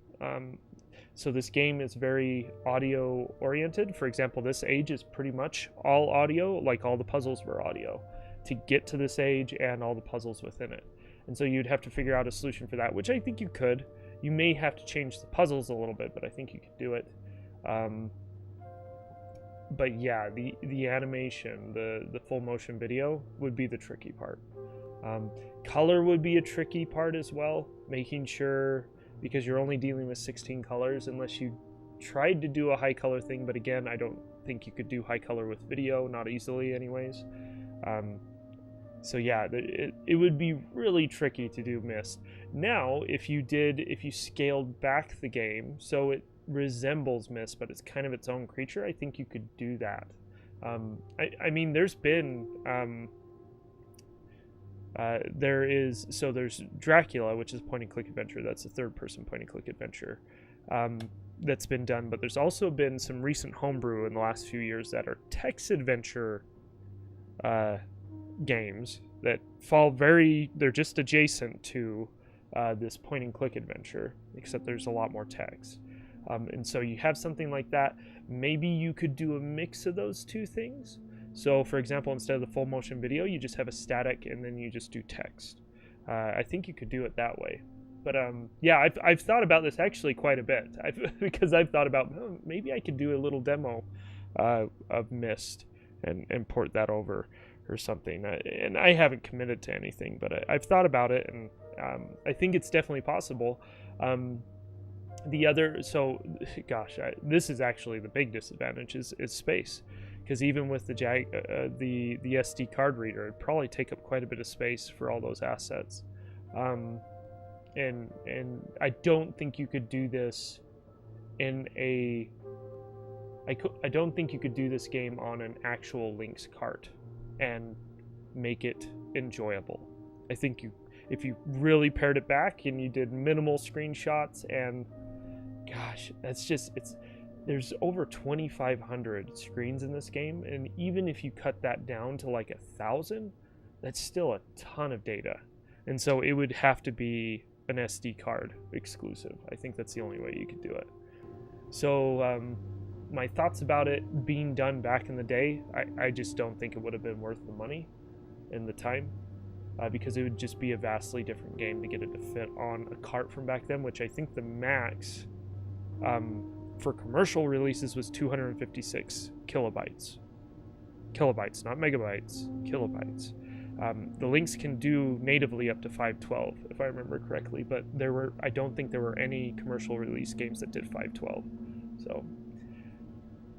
[SPEAKER 1] So this game is very audio oriented. For example, this age is pretty much all audio, like all the puzzles were audio, to get to this age and all the puzzles within it. And so you'd have to figure out a solution for that, which I think you could. You may have to change the puzzles a little bit, but I think you could do it. But yeah, the animation, the full motion video would be the tricky part. Color would be a tricky part as well, making sure, because you're only dealing with 16 colors unless you tried to do a high color thing, but again, I don't think you could do high color with video, not easily anyways. So yeah, it would be really tricky to do Myst. Now, if you scaled back the game so it resembles Myst, but it's kind of its own creature, I think you could do that. I mean, there's been there's Dracula, which is point and click adventure. That's a third person point and click adventure that's been done, but there's also been some recent homebrew in the last few years that are text adventure games that they're just adjacent to this point and click adventure, except there's a lot more text. And so you have something like that. Maybe you could do a mix of those two things. So for example, instead of the full motion video, you just have a static and then you just do text. I think you could do it that way. But yeah, I've thought about this actually quite a bit, because I've thought about, maybe I could do a little demo of Myst and port that over or something. And I haven't committed to anything, but I've thought about it, and I think it's definitely possible. This is actually the big disadvantage is space, because even with the SD card reader, it'd probably take up quite a bit of space for all those assets. And I don't think you could do this I don't think you could do this game on an actual Lynx cart and make it enjoyable. I think if you really pared it back and you did minimal screenshots, and gosh, there's over 2,500 screens in this game, and even if you cut that down to like 1,000, that's still a ton of data. And so it would have to be an SD card exclusive. I think that's the only way you could do it. So my thoughts about it being done back in the day, I just don't think it would have been worth the money and the time, because it would just be a vastly different game to get it to fit on a cart from back then, which I think the max for commercial releases was 256 kilobytes. Kilobytes, not megabytes, kilobytes. The Lynx can do natively up to 512, if I remember correctly, but I don't think there were any commercial release games that did 512. So,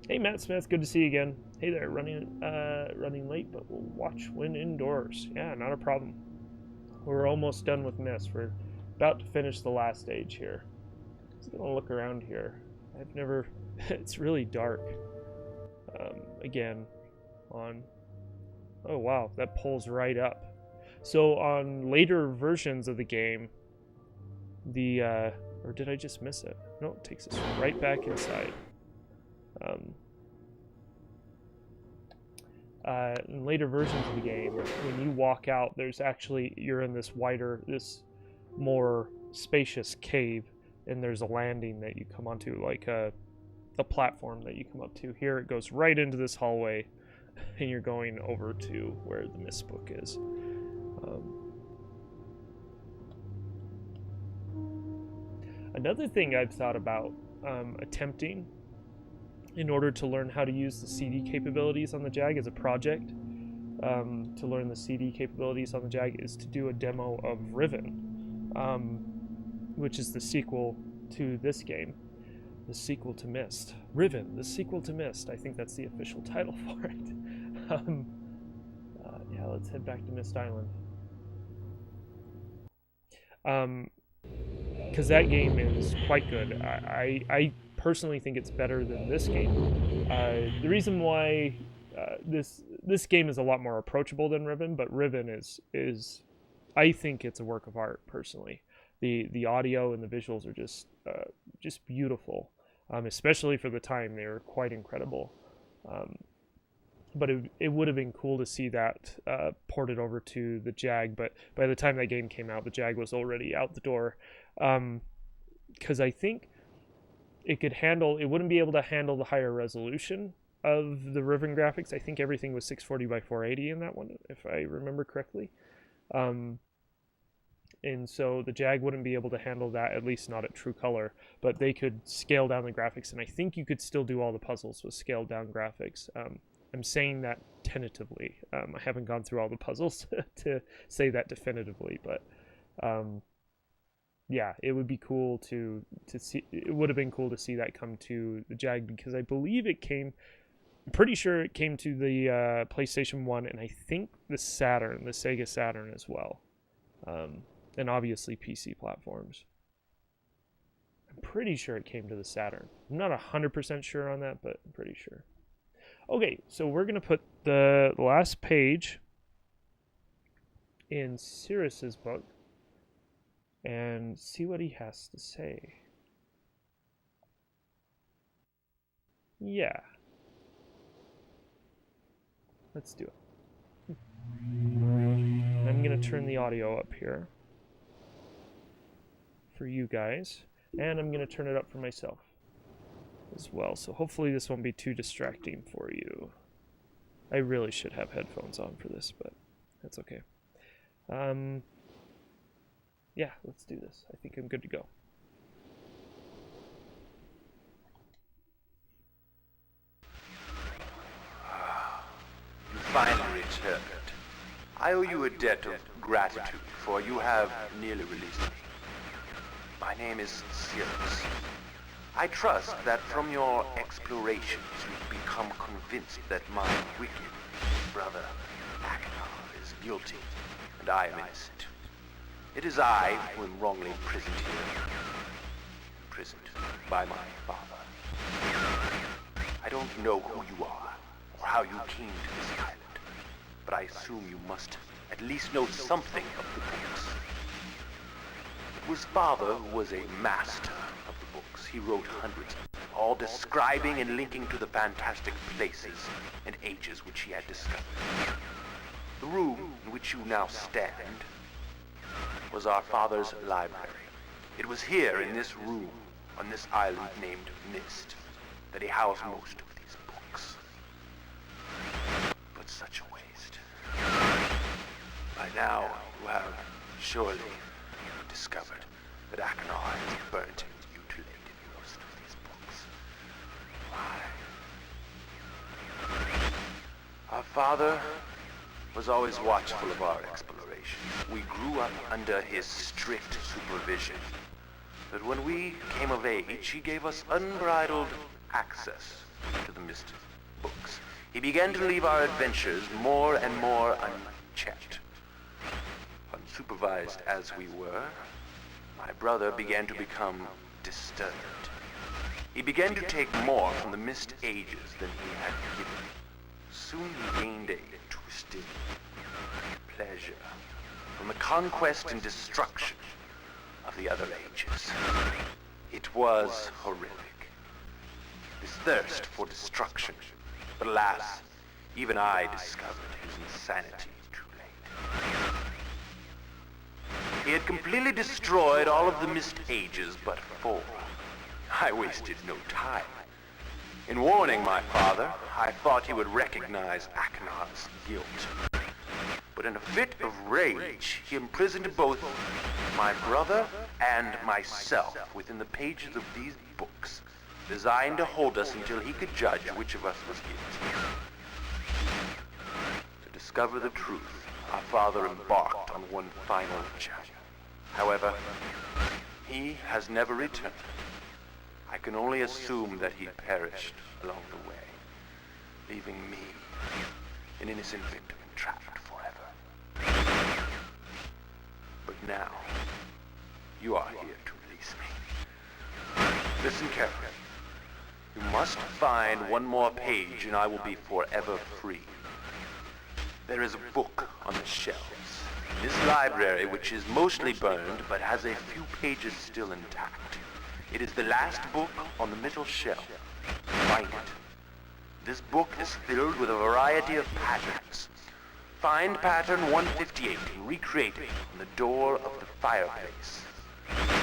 [SPEAKER 1] hey Matt Smith, good to see you again. Hey there, running late, but we'll watch when indoors. Yeah, not a problem. We're almost done with Myst. We're about to finish the last stage here. Just gonna look around here. It's really dark. Again, on Oh wow, that pulls right up. So on later versions of the game, or did I just miss it? No, it takes us right back inside. In later versions of the game, when you walk out, you're in this more spacious cave, and there's a landing that you come onto, like a platform that you come up to. Here it goes right into this hallway, and you're going over to where the Myst book is. Another thing I've thought about attempting in order to learn how to use the CD capabilities on the Jag as a project, to learn the CD capabilities on the Jag, is to do a demo of Riven, which is the sequel to this game, the sequel to Myst. Riven, the sequel to Myst. I think that's the official title for it. Yeah, let's head back to Myst Island. Because that game is quite good. I personally think it's better than this game. The reason why this game is a lot more approachable than Riven, but Riven is I think it's a work of art personally. The audio and the visuals are just beautiful, especially for the time. They were quite incredible. But it would have been cool to see that ported over to the Jag, but by the time that game came out, the Jag was already out the door. Because I think it wouldn't be able to handle the higher resolution of the Riven graphics. I think everything was 640 by 480 in that one, if I remember correctly. And so the Jag wouldn't be able to handle that, at least not at true color, but they could scale down the graphics, and I think you could still do all the puzzles with scaled down graphics. I'm saying that tentatively. I haven't gone through all the puzzles to say that definitively, but yeah, it would be cool to see. It would have been cool to see that come to the Jag, because I believe I'm pretty sure it came to the PlayStation 1, and I think the Sega Saturn as well, and obviously PC platforms. I'm pretty sure it came to the Saturn. I'm not 100% sure on that, but I'm pretty sure. Okay, so we're going to put the last page in Cyrus's book and see what he has to say. Yeah. Let's do it. I'm going to turn the audio up here for you guys, and I'm going to turn it up for myself as well, so hopefully this won't be too distracting for you. I really should have headphones on for this, but that's okay. Yeah, let's do this. I think I'm good to go.
[SPEAKER 2] You finally returned. I owe you a debt of gratitude, for you have nearly released me. My name is Cyrus. I trust that from your explorations you've become convinced that my wicked brother Achenar is guilty, and I am innocent. It is I who am wrongly imprisoned here. Imprisoned by my father. I don't know who you are, or how you came to this island, but I assume you must at least know something of the books. It was father who was a master of the books. He wrote hundreds, all describing and linking to the fantastic places and ages which he had discovered. The room in which you now stand was our father's library. It was here in this room, on this island named Myst, that he housed most of these books. But such a waste. By now, you have surely discovered that Achenar has burnt and mutilated most of these books. Why? Our father was always watchful of our exploration. We grew up under his strict supervision. But when we came of age, he gave us unbridled access to the Myst books. He began to leave our adventures more and more unchecked. Unsupervised as we were, my brother began to become disturbed. He began to take more from the Myst ages than he had given. soon he gained a twisted pleasure from the conquest and destruction of the other ages. It was horrific. This thirst for destruction. But alas, even I discovered his insanity too late. He had completely destroyed all of the Myst ages but 4. I wasted no time. In warning my father, I thought he would recognize Akenar's guilt. But in a fit of rage, he imprisoned both my brother and myself within the pages of these books, designed to hold us until he could judge which of us was guilty. To discover the truth, our father embarked on one final journey. However, he has never returned. I can only assume that he perished along the way, leaving me, an innocent victim, entrapped forever. But now, you are here to release me. Listen carefully. You must find one more page and I will be forever free. There is a book on the shelves. In this library, which is mostly burned but has a few pages still intact. It is the last book on the middle shelf. Find it. This book is filled with a variety of patterns. Find pattern 158 and recreate it on the door of the fireplace.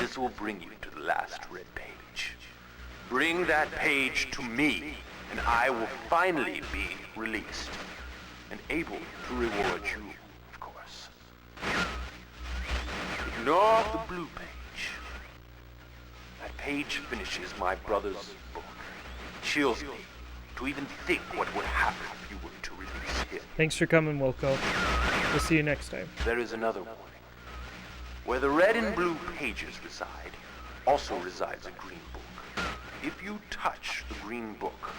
[SPEAKER 2] This will bring you to the last red page. Bring that page to me, and I will finally be released, and able to reward you, of course. Ignore the blue page. That page finishes my brother's book. Chills me to even think what would happen if you were to release him.
[SPEAKER 1] Thanks for coming, Wilco. We'll see you next time.
[SPEAKER 2] There is another warning. Where the red and blue pages reside, also resides a green book. If you touch the green book,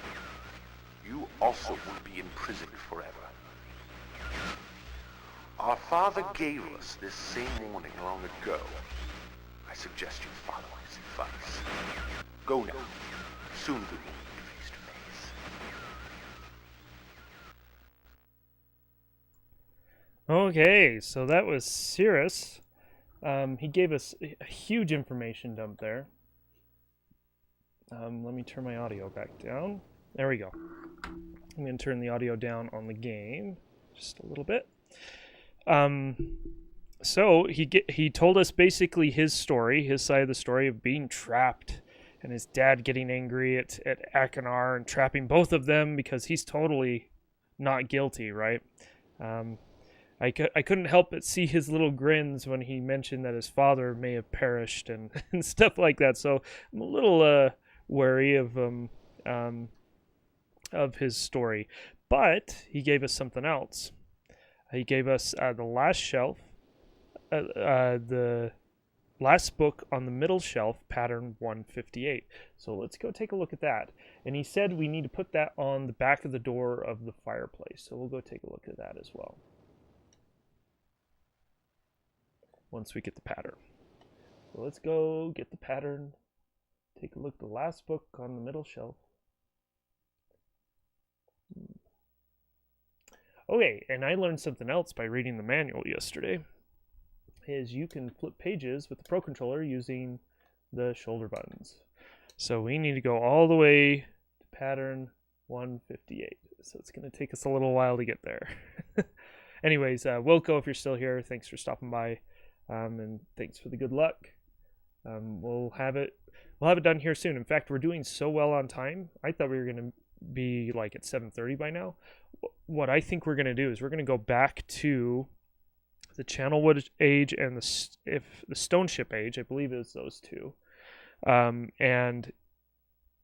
[SPEAKER 2] you also will be imprisoned forever. Our father gave us this same warning long ago. I suggest you follow his advice. Go now. Soon we will meet face to face.
[SPEAKER 1] Okay, so that was Cirrus. He gave us a huge information dump there. Let me turn my audio back down. There we go. I'm going to turn the audio down on the game just a little bit. So he told us basically his story, his side of the story of being trapped and his dad getting angry at Akenar and trapping both of them because he's totally not guilty, right? I couldn't help but see his little grins when he mentioned that his father may have perished and stuff like that. So I'm a little wary of his story. But he gave us something else. He gave us the last shelf, the last book on the middle shelf, pattern 158. So let's go take a look at that. And he said we need to put that on the back of the door of the fireplace. So we'll go take a look at that as well, once we get the pattern. So let's go get the pattern, take a look at the last book on the middle shelf. Okay, and I learned something else by reading the manual yesterday, is you can flip pages with the Pro Controller using the shoulder buttons. So we need to go all the way to pattern 158. So it's going to take us a little while to get there. Anyways, Wilco, if you're still here, thanks for stopping by. And thanks for the good luck. We'll have it done here soon. In fact, we're doing so well on time. I thought we were going to be like at 7:30 by now. What I think we're going to do is we're going to go back to the Channelwood age and the Stone Ship age. I believe it's those two. And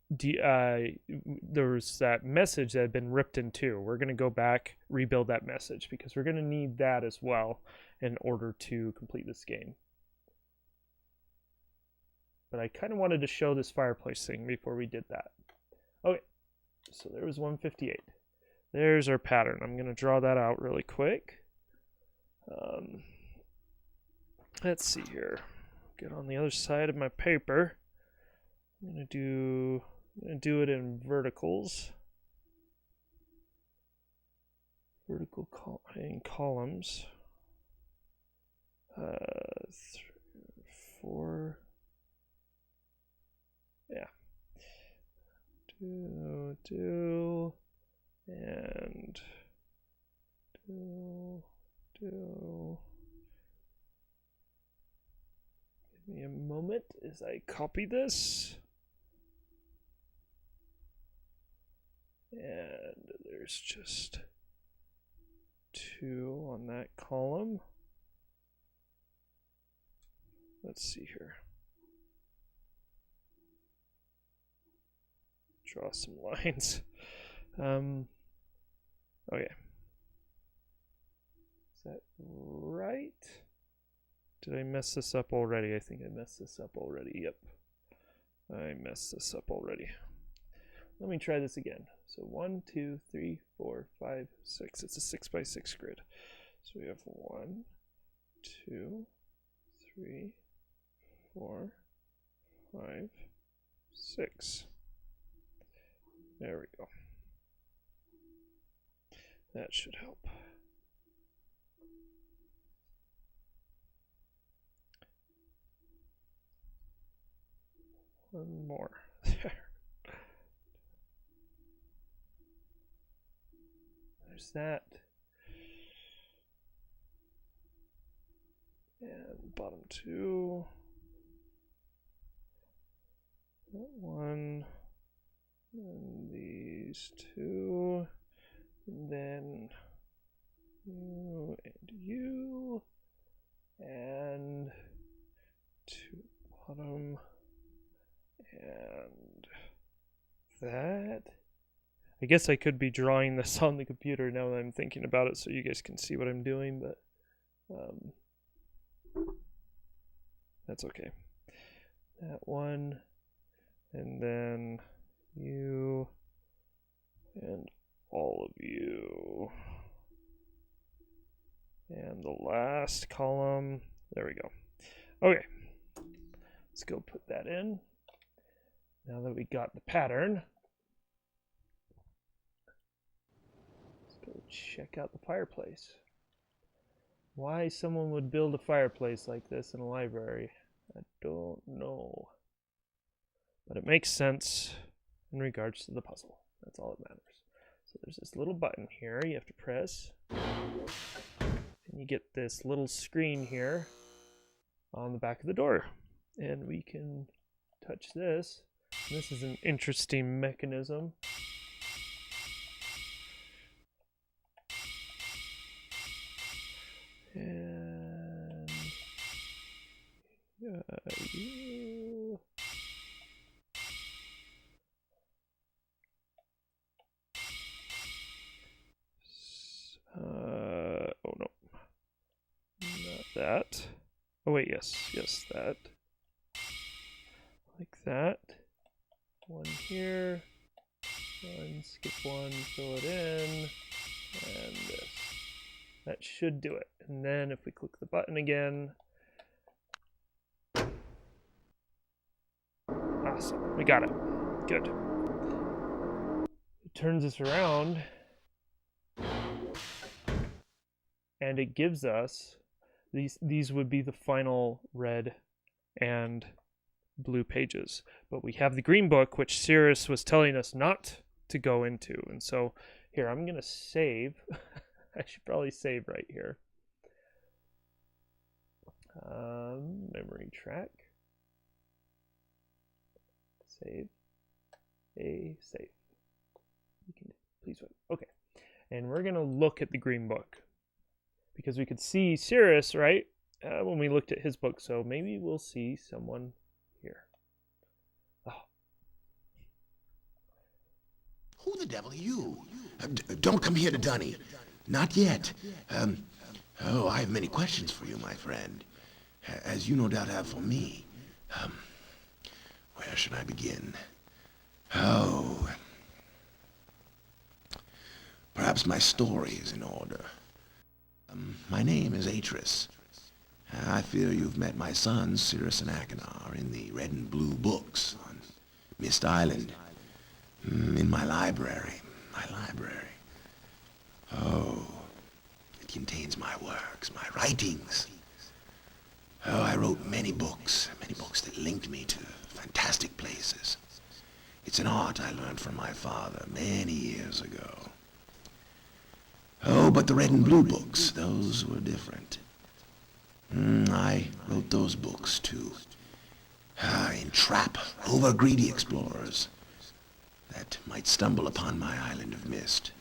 [SPEAKER 1] there was that message that had been ripped in two. We're going to go back, rebuild that message, because we're going to need that as well in order to complete this game. But I kind of wanted to show this fireplace thing before we did that. Okay, so there was 158. There's our pattern. I'm going to draw that out really quick. Let's see here. Get on the other side of my paper. I'm going to do it in verticals. vertical in columns. 3, 4. Yeah. 2, 2, and 2, 2. Give me a moment as I copy this. And there's just 2 on that column. Let's see here. Draw some lines. Okay. Is that right? Did I mess this up already? I think I messed this up already. Yep. I messed this up already. Let me try this again. So 1, 2, 3, 4, 5, 6. It's a 6x6 grid. So we have 1, 2, 3, 4, 5, 6. There we go. That should help. One more. There's that. And bottom 2. That 1. And these 2. And then you and you. And 2 bottom. And that. I guess I could be drawing this on the computer now that I'm thinking about it so you guys can see what I'm doing, but that's okay. That one, and then you, and all of you. And the last column, there we go. Okay, let's go put that in. Now that we got the pattern, let's go check out the fireplace. Why someone would build a fireplace like this in a library, I don't know. But it makes sense in regards to the puzzle. That's all that matters. So there's this little button here you have to press. And you get this little screen here on the back of the door. And we can touch this. This is an interesting mechanism. And you. Oh no, not that. Oh wait, yes, that. Like that. One here, one, skip one, fill it in, and this. That should do it. And then if we click the button again, awesome, we got it. Good. It turns us around, and it gives us these would be the final red and blue pages, but we have the green book, which Cirrus was telling us not to go into. And so here, I'm gonna save. I should probably save right here. Memory track, save, save. You can please wait. Okay, and we're gonna look at the green book because we could see Cirrus, right, when we looked at his book. So maybe we'll see someone here. Oh.
[SPEAKER 3] Who the devil are you? Don't come here to Dunny. Not yet. I have many questions for you, my friend. As you no doubt have for me. Where should I begin? Oh. Perhaps my story is in order. My name is Atris. I fear you've met my sons, Cirrus and Achenar, in the red and blue books on Myst Island. In my library. Oh, It contains my works, my writings. Oh, I wrote many books that linked me to fantastic places. It's an art I learned from my father many years ago. Oh, but the red and blue books, those were different. I wrote those books to entrap over-greedy explorers that might stumble upon my island of Myst.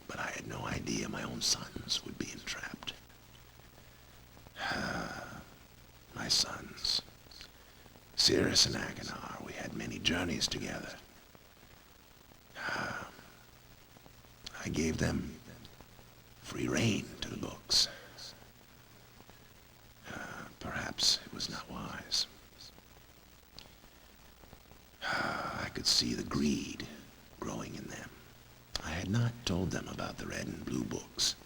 [SPEAKER 3] But I had no idea my own sons would be entrapped. My sons, Cirrus and Achenar, we had many journeys together. I gave them free rein to the books. Perhaps it was not wise. I could see the greed growing in them. I had not told them about the red and blue books.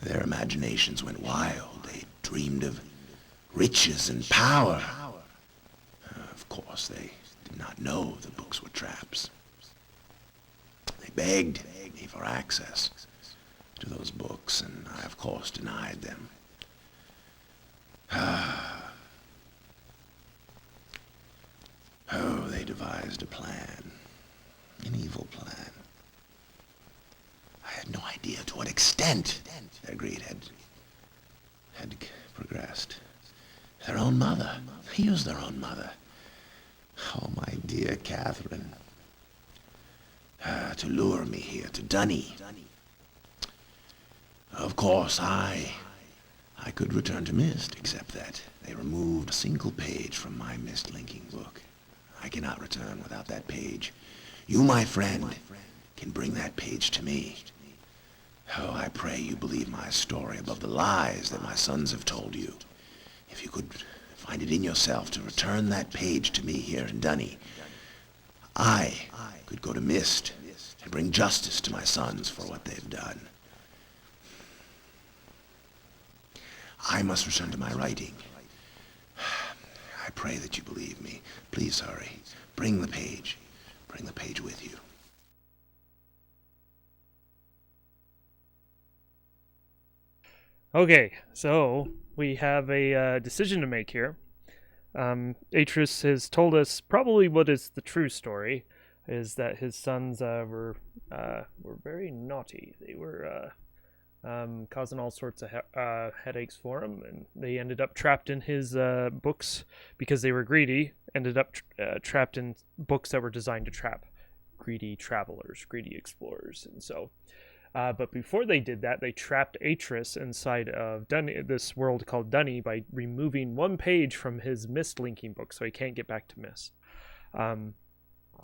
[SPEAKER 3] Their imaginations went wild. They dreamed of riches and power. Of course, they did not know the books were traps. They begged me for access to those books, and I, of course, denied them. Oh, they devised a plan, an evil plan. I had no idea to what extent their greed had progressed. Their own mother. They used their own mother. Oh, my dear Catherine. To lure me here to Dunny. Of course, I could return to Myst, except that they removed a single page from my Myst linking book. I cannot return without that page. You, my friend, can bring that page to me. Oh, I pray you believe my story above the lies that my sons have told you. If you could find it in yourself to return that page to me here in Dunny, I could go to Myst and bring justice to my sons for what they've done. I must return to my writing. I pray that you believe me. Please hurry. Bring the page. Bring the page with you.
[SPEAKER 1] Okay, so we have a decision to make here. Atris has told us probably what is the true story, is that his sons were very naughty. They were causing all sorts of headaches for him, and they ended up trapped in his books because they were greedy. Ended up trapped in books that were designed to trap greedy travelers, greedy explorers, and so. But before they did that, they trapped Atris inside of this world called Dunny by removing one page from his Myst linking book, so he can't get back to Myst. And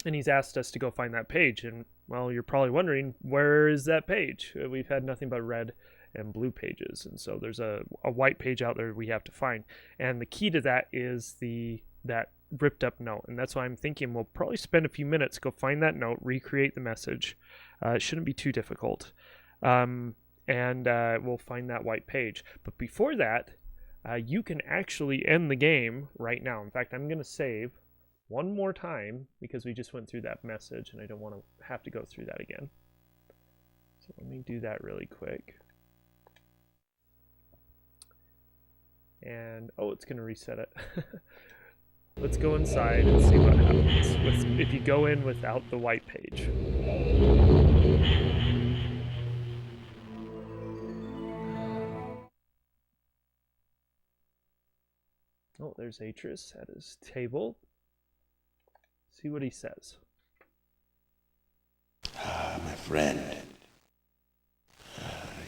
[SPEAKER 1] he's asked us to go find that page, and well, you're probably wondering, where is that page? We've had nothing but red and blue pages, and so there's a white page out there we have to find. And the key to that is that ripped up note, and that's why I'm thinking we'll probably spend a few minutes, go find that note, recreate the message. It shouldn't be too difficult. And we'll find that white page. But before that, you can actually end the game right now. In fact, I'm going to save one more time because we just went through that message and I don't want to have to go through that again. So let me do that really quick. And, oh, it's going to reset it. Let's go inside and see what happens if you go in without the white page. Oh, there's Atris at his table. See what he says.
[SPEAKER 3] My friend.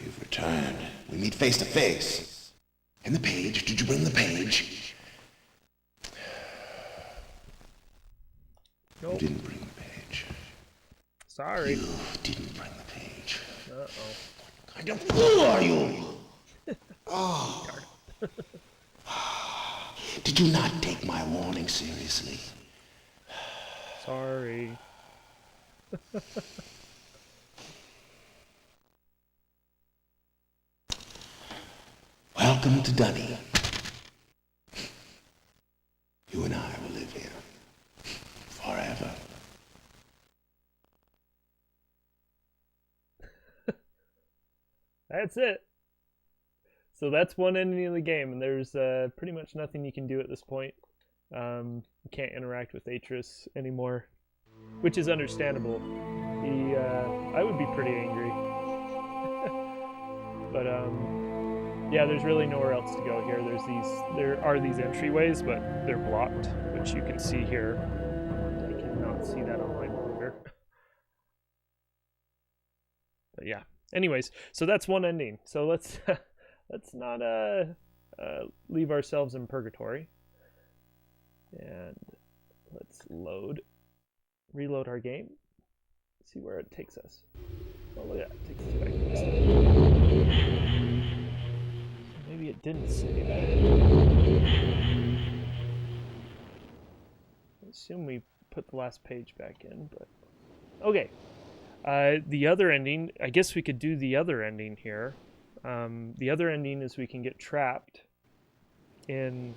[SPEAKER 3] You've returned. We meet face to face. And the page, did you bring the page?
[SPEAKER 1] Nope.
[SPEAKER 3] You didn't bring the page.
[SPEAKER 1] Sorry.
[SPEAKER 3] You didn't bring the page.
[SPEAKER 1] Uh-oh.
[SPEAKER 3] What kind of fool are you? Oh. Did you not take my warning seriously?
[SPEAKER 1] Sorry.
[SPEAKER 3] Welcome to Dunny. You and I will live here forever.
[SPEAKER 1] That's it. So that's one ending of the game, and there's pretty much nothing you can do at this point. You can't interact with Atris anymore, which is understandable. I would be pretty angry. But yeah, there's really nowhere else to go here. There are these entryways, but they're blocked, which you can see here. I cannot see that on my monitor. But yeah. Anyways, so that's one ending. So let's let's not leave ourselves in purgatory. And let's reload our game. See where it takes us. Oh, look at that. It takes us back to this. Maybe it didn't save. I assume we put the last page back in, but okay. The other ending, I guess we could do the other ending here. The other ending is we can get trapped in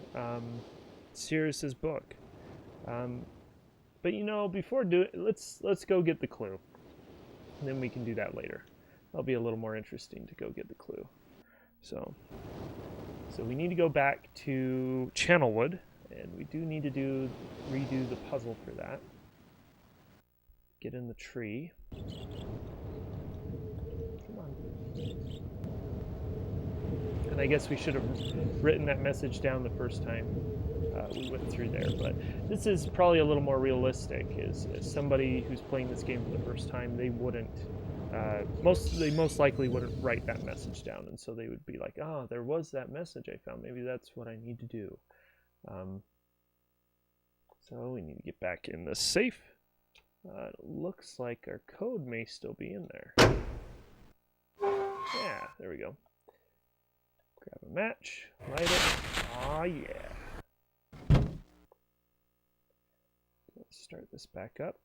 [SPEAKER 1] Sirius's book. But you know, before doing, let's go get the clue, and then we can do that later. That'll be a little more interesting to go get the clue. So we need to go back to Channelwood, and we do need to redo the puzzle for that. Get in the tree. Come on. And I guess we should have written that message down the first time we went through there, but this is probably a little more realistic. As somebody who's playing this game for the first time, they wouldn't, most likely wouldn't write that message down, and so they would be like, "Oh, there was that message I found. Maybe that's what I need to do." So we need to get back in the safe. It looks like our code may still be in there. Yeah, there we go. Grab a match, light it. Aw, yeah. Let's start this back up.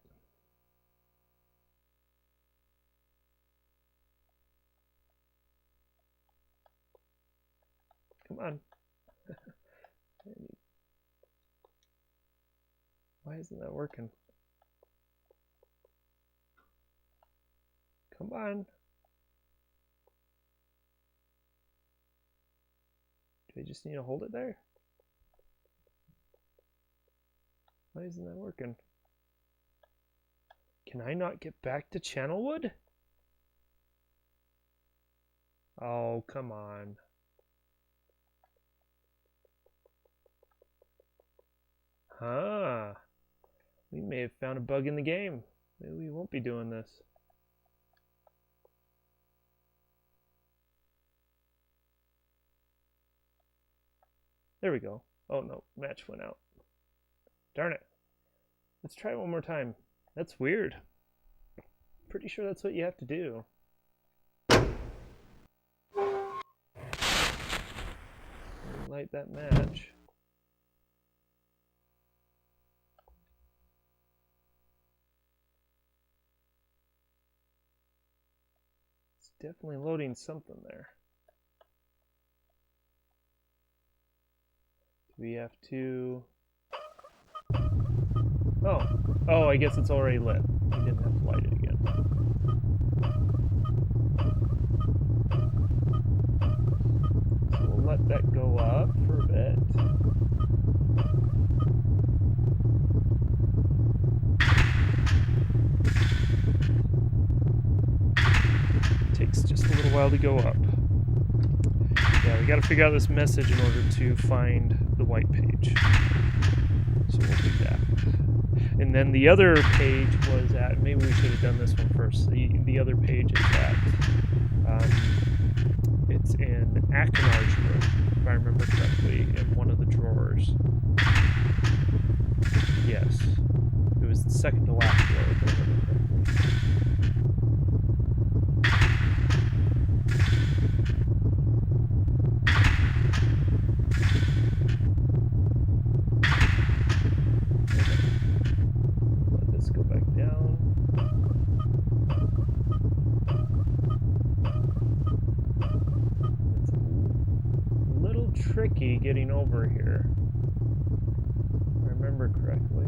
[SPEAKER 1] Come on. Why isn't that working? Come on. Do I just need to hold it there? Why isn't that working? Can I not get back to Channelwood? Oh, come on. Huh. We may have found a bug in the game. Maybe we won't be doing this. There we go. Oh no, match went out. Darn it. Let's try it one more time. That's weird. Pretty sure that's what you have to do. Light that match. It's definitely loading something there. We have to... Oh, I guess it's already lit. We didn't have to light it again. So we'll let that go up for a bit. Takes just a little while to go up. Yeah, we gotta figure out this message in order to find the white page. So we'll do that. And then the other page was at, maybe we should have done this one first. The other page is at, it's in Akinar's room, if I remember correctly, in one of the drawers. Yes. It was the second to last drawer, if I remember correctly. Tricky getting over here, if I remember correctly.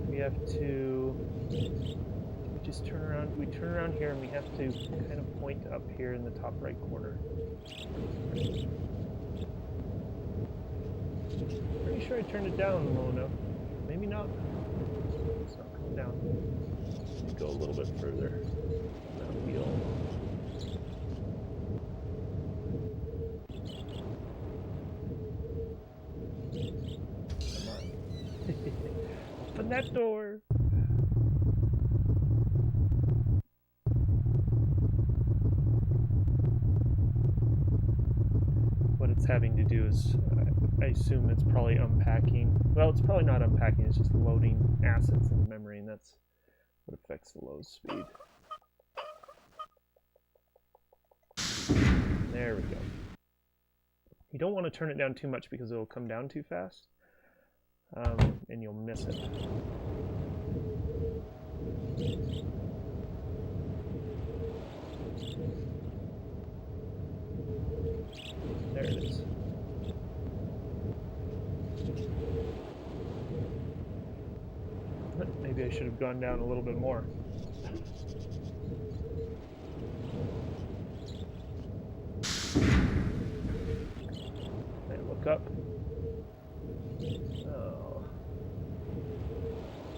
[SPEAKER 1] We have to... Did we just turn around. We turn around here, and we have to kind of point up here in the top right corner. Pretty sure I turned it down low enough. Maybe not. It's not coming down. Let me go a little bit further on that wheel. Come on. Open that door. What it's having to do is, I assume it's probably unpacking. Well, it's probably not unpacking, it's just loading assets into memory, and that's what affects the load speed. There we go. You don't want to turn it down too much because it'll come down too fast, and you'll miss it. There it is. Maybe I should have gone down a little bit more. And look up. Oh.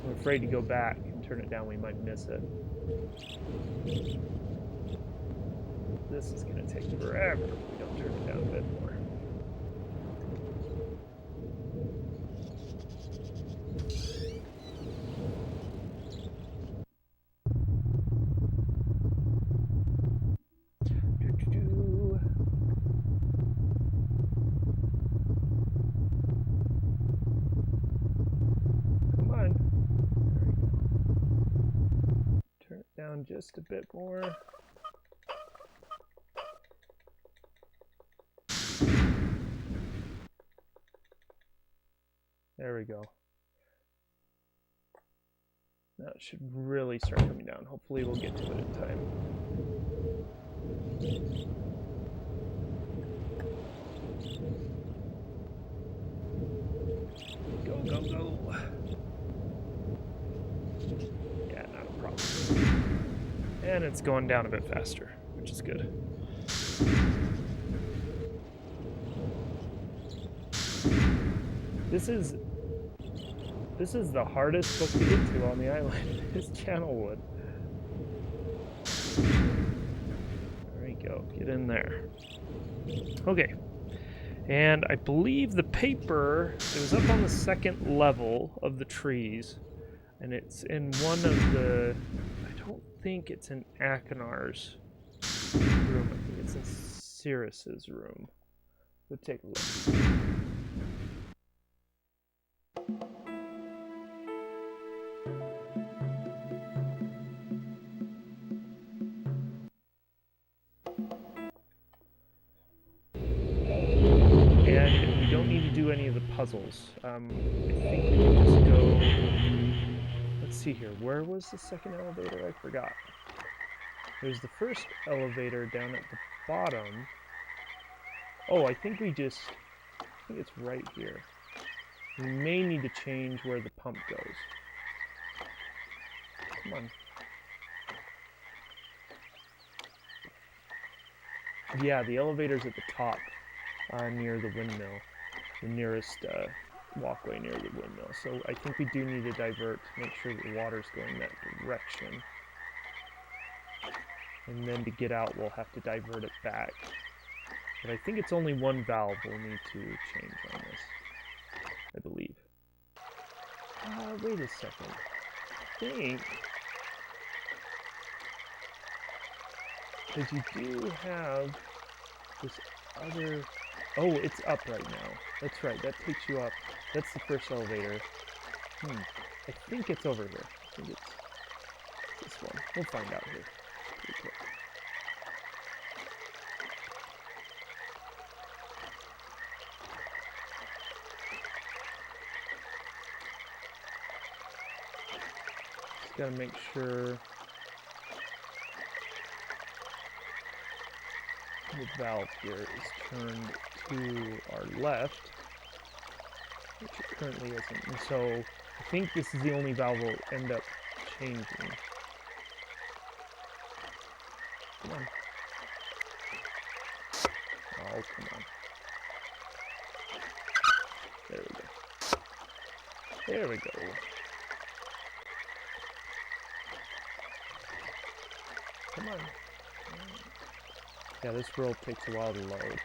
[SPEAKER 1] I'm afraid to go back and turn it down. We might miss it. This is going to take forever if we don't turn it down a bit more. Come on. There we go. Turn it down just a bit more. There we go. Now it should really start coming down. Hopefully we'll get to it in time. Go, go, go! Yeah, not a problem. And it's going down a bit faster, which is good. This is the hardest book to get to on the island, is Channelwood. There we go, get in there. Okay, and I believe the paper, it was up on the second level of the trees, and it's in one of the, I don't think it's in Akinar's room, I think it's in Cirrus's room. We'll take a look. Any of the puzzles. I think we can just go... Let's see here. Where was the second elevator? I forgot. There's the first elevator down at the bottom. Oh, I think we just... I think it's right here. We may need to change where the pump goes. Come on. Yeah, the elevator's at the top, near the windmill. The nearest walkway near the windmill. So I think we do need to divert to make sure that the water's going that direction. And then to get out, we'll have to divert it back. But I think it's only one valve we'll need to change on this, I believe. Wait a second. I think... Because you do have this other... Oh, it's up right now. That's right, that takes you up. That's the first elevator. I think it's over here. I think it's this one. We'll find out here. Pretty quick. Just gotta make sure the valve here is turned to our left, which it currently isn't. And so I think this is the only valve we'll end up changing. Oh, come on. There we go. There we go. Come on. Yeah, this roll takes a while to load.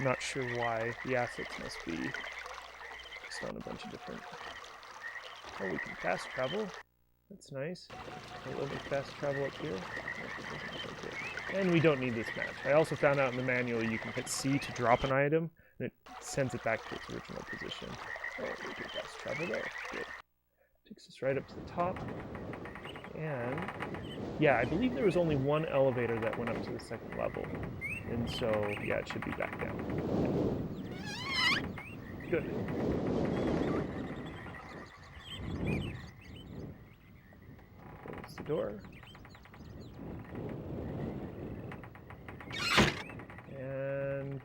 [SPEAKER 1] Not sure why. The assets must be just on a bunch of different... Oh, we can fast travel. That's nice. Will it fast travel up here? And we don't need this match. I also found out in the manual you can hit C to drop an item, and it sends it back to its original position. Oh, we can fast travel there. Good. Takes us right up to the top. And yeah, I believe there was only one elevator that went up to the second level. And so, yeah, it should be back down. Good. Close the door. And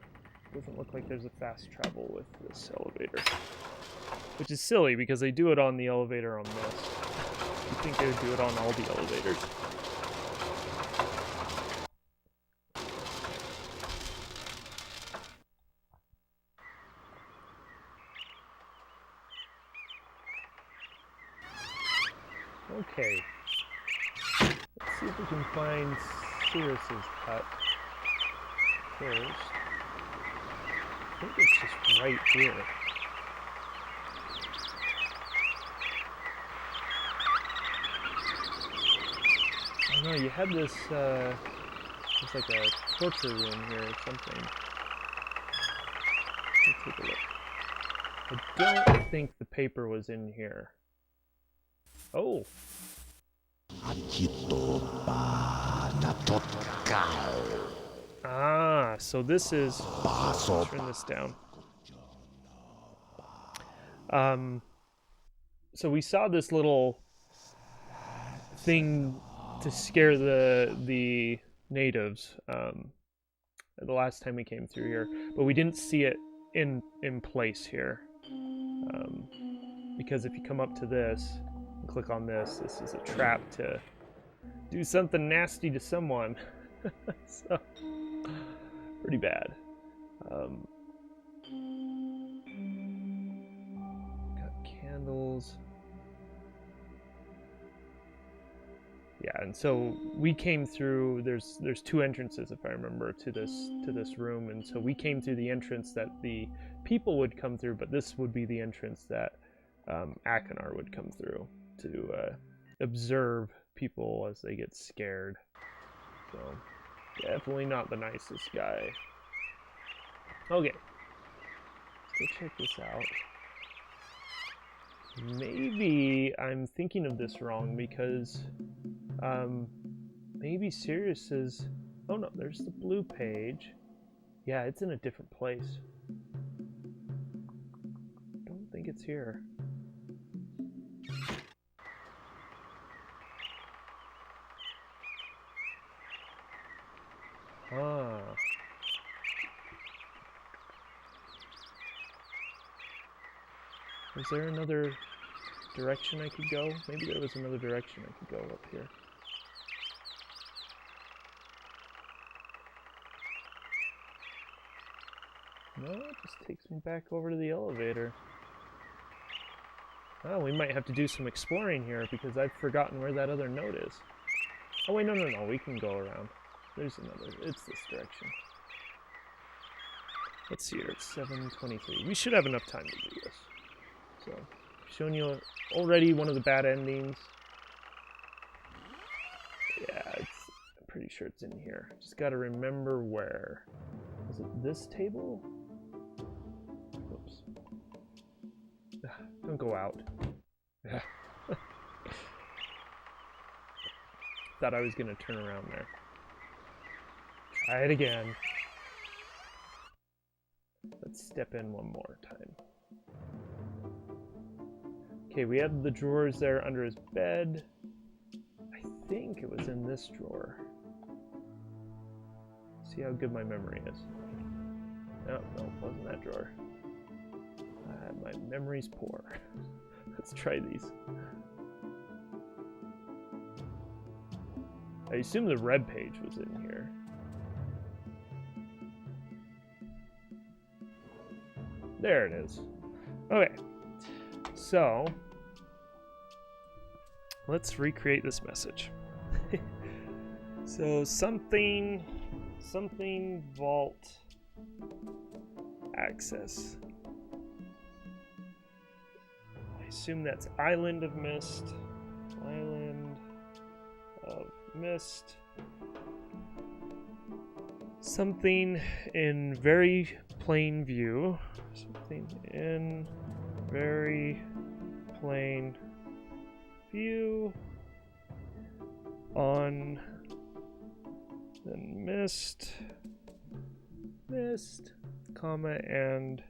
[SPEAKER 1] doesn't look like there's a fast travel with this elevator. Which is silly because they do it on the elevator on this. You think they would do it on all the elevators. Okay. Let's see if we can find Sirius's hut first. I think it's just right here. I don't know, you had this, it's like a torture room here or something. Let's take a look. I don't think the paper was in here. Oh! Ah, so this is... Let's turn this down. So we saw this little thing to scare the natives the last time we came through here, but we didn't see it in place here. Because if you come up to this and click on this, this is a trap to do something nasty to someone. So, pretty bad. Got candles. Yeah, and so we came through. There's two entrances, if I remember, to this room, and so we came through the entrance that the people would come through, but this would be the entrance that Akinar would come through to observe people as they get scared. So definitely not the nicest guy. Okay, let's go check this out. Maybe I'm thinking of this wrong because maybe Sirius is... Oh no, there's the blue page. Yeah, it's in a different place. Don't think it's here. Ah. Is there another direction I could go? Maybe there was another direction I could go up here. No, it just takes me back over to the elevator. Oh, we might have to do some exploring here because I've forgotten where that other note is. Oh wait, no, we can go around. There's another, it's this direction. Let's see here, it's 7:23. We should have enough time to do this. So, I've shown you already one of the bad endings. Yeah, I'm pretty sure it's in here. Just gotta remember where. Is it this table? Oops. Don't go out. Thought I was gonna turn around there. Try it again. Let's step in one more time. Okay, we have the drawers there under his bed. I think it was in this drawer. See how good my memory is. No, it wasn't that drawer. My memory's poor. Let's try these. I assume the red page was in here. There it is. Okay. So, let's recreate this message. So, something vault access. I assume that's Island of Myst. Island of Myst. Something in very plain view. Something in very plain view on the Myst, comma, and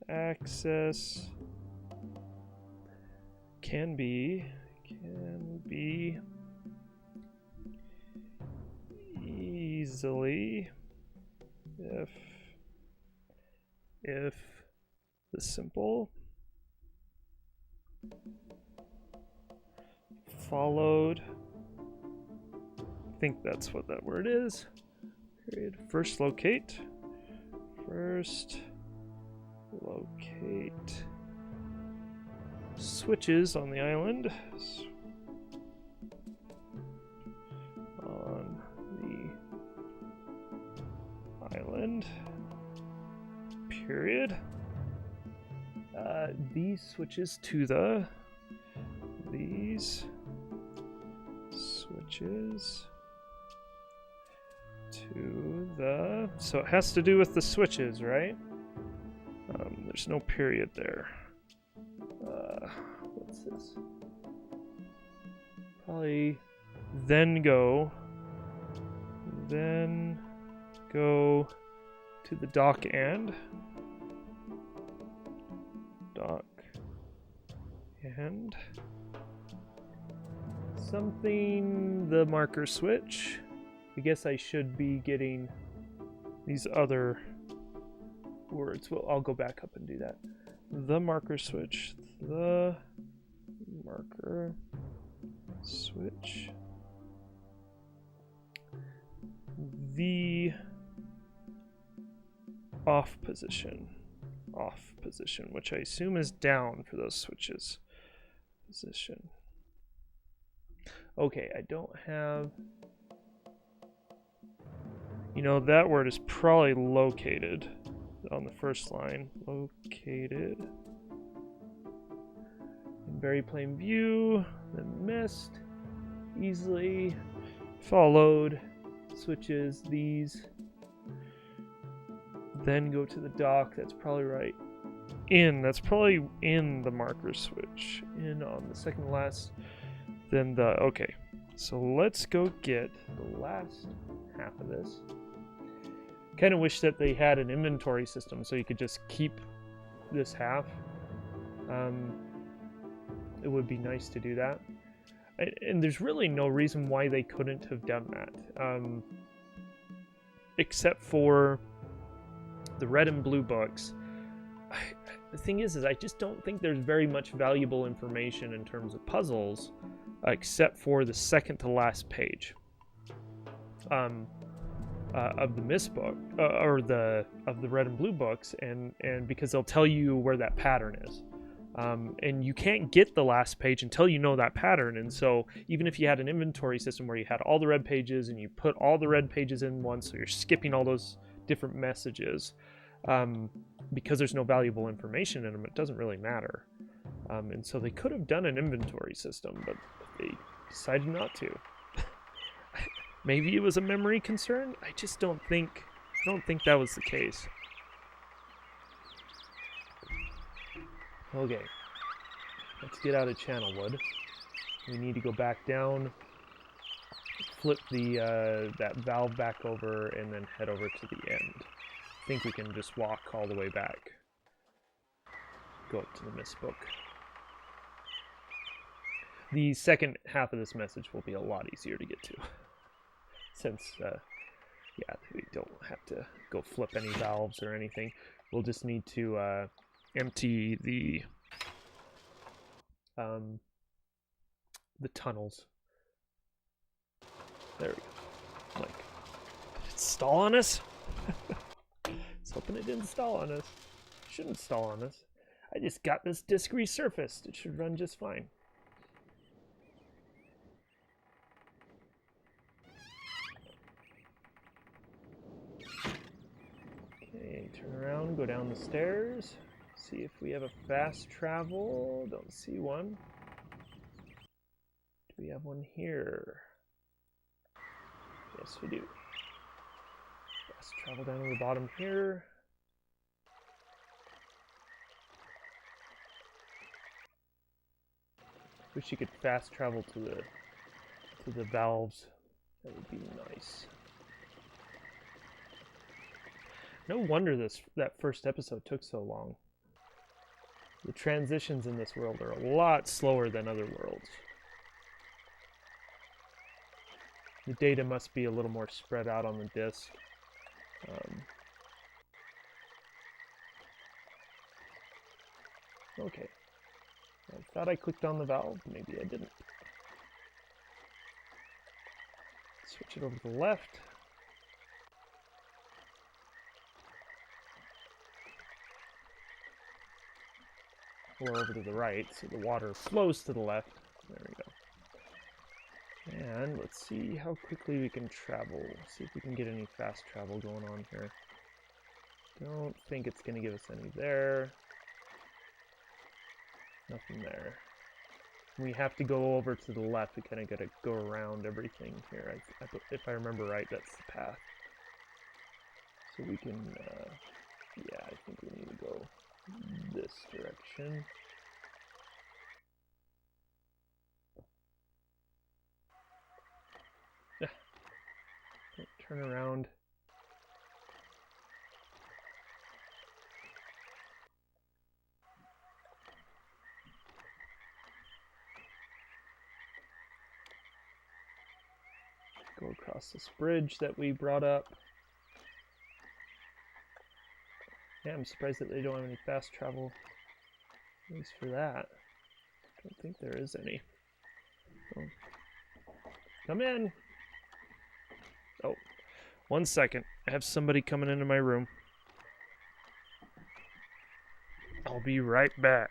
[SPEAKER 1] access can be easily if the simple followed, I think that's what that word is, period, first locate switches on the island, period. These switches to the so it has to do with the switches, right? There's no period there. What's this? Probably then go to the dock and something, the marker switch. I guess I should be getting these other words. Well, I'll go back up and do that. The marker switch. The marker switch. The off position, which I assume is down for those switches. Position. Okay, I don't have... You know, that word is probably located on the first line. Located. In very plain view, then Myst. Easily followed. Switches these. Then go to the dock. That's probably right. That's probably in the marker switch. In on the second to last. Then the... Okay. So let's go get the last half of this. Kind of wish that they had an inventory system so you could just keep this half. It would be nice to do that. And there's really no reason why they couldn't have done that. Except for the red and blue books. The thing is I just don't think there's very much valuable information in terms of puzzles, except for the second to last page of the Myst book, or of the red and blue books, and because they'll tell you where that pattern is. And you can't get the last page until you know that pattern. And so even if you had an inventory system where you had all the red pages and you put all the red pages in once, so you're skipping all those different messages, because there's no valuable information in them, it doesn't really matter. And so they could have done an inventory system, but they decided not to. Maybe it was a memory concern? I don't think that was the case. Okay, let's get out of Channelwood. We need to go back down, flip that valve back over, and then head over to the end. I think we can just walk all the way back. Go up to the Myst book. The second half of this message will be a lot easier to get to, since yeah, we don't have to go flip any valves or anything. We'll just need to empty the tunnels. There we go. Like, did it stall on us? I was hoping it didn't stall on us. shouldn't stall on this. I just got this disc resurfaced. It should run just fine. Okay, turn around, go down the stairs. See if we have a fast travel. Don't see one. Do we have one here? Yes, we do. Fast travel down to the bottom here. Wish you could fast travel to the valves. That would be nice. No wonder that first episode took so long. The transitions in this world are a lot slower than other worlds. The data must be a little more spread out on the disc. Okay. I thought I clicked on the valve. Maybe I didn't. Switch it over to the left. Or over to the right, so the water flows to the left. There we go. And let's see how quickly we can travel. See if we can get any fast travel going on here. Don't think it's going to give us any there. Nothing there. We have to go over to the left. We kind of got to go around everything here. If I remember right, that's the path. So we can, yeah, I think we need to go this direction. Yeah. Turn around. Go across this bridge that we brought up. Yeah, I'm surprised that they don't have any fast travel. At least for that. I don't think there is any. Oh. Come in! Oh, 1 second. I have somebody coming into my room. I'll be right back.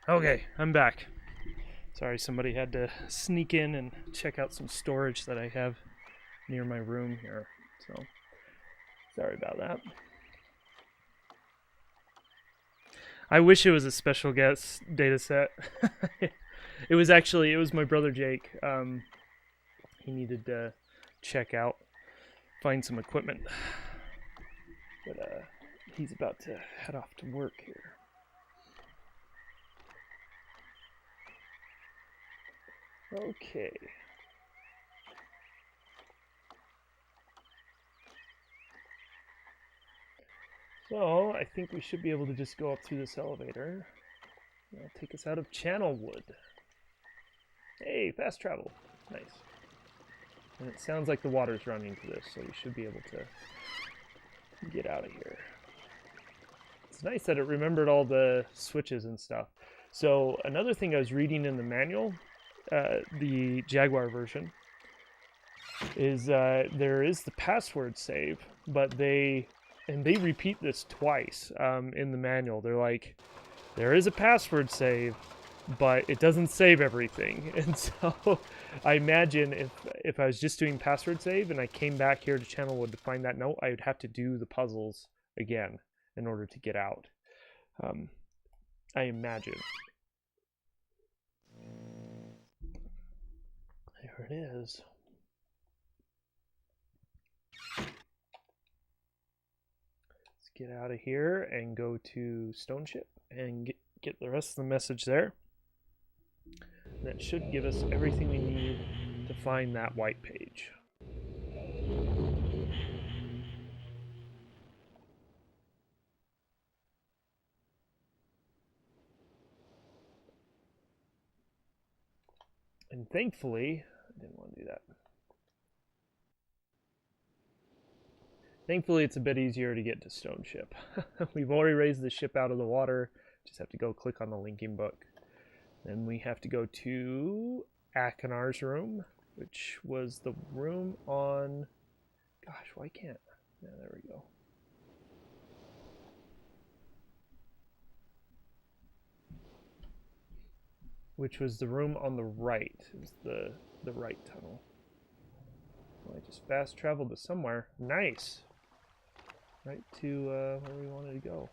[SPEAKER 1] Okay, I'm back. Sorry, somebody had to sneak in and check out some storage that I have near my room here. So, sorry about that. I wish it was a special guest data set. It was my brother Jake. He needed to find some equipment. But he's about to head off to work here. Okay. So, I think we should be able to just go up through this elevator. It'll take us out of Channelwood. Hey, fast travel. Nice. And it sounds like the water's running to this, so we should be able to get out of here. It's nice that it remembered all the switches and stuff. So, another thing I was reading in the manual, the Jaguar version, is there is the password save, but they repeat this twice in the manual. They're like, there is a password save, but it doesn't save everything. And so I imagine if I was just doing password save and I came back here to Channelwood to find that note, I would have to do the puzzles again in order to get out. I imagine. There it is. Let's get out of here and go to Stone Ship and get the rest of the message there. That should give us everything we need to find that white page. And thankfully, I didn't want to do that. Thankfully, it's a bit easier to get to Stone Ship. We've already raised the ship out of the water. Just have to go click on the linking book. Then we have to go to Akinar's room, which was the room on... Gosh, why can't... Yeah, there we go. Which was the room on the right. It was the right tunnel. Well, I just fast traveled to somewhere. Nice! Right to where we wanted to go.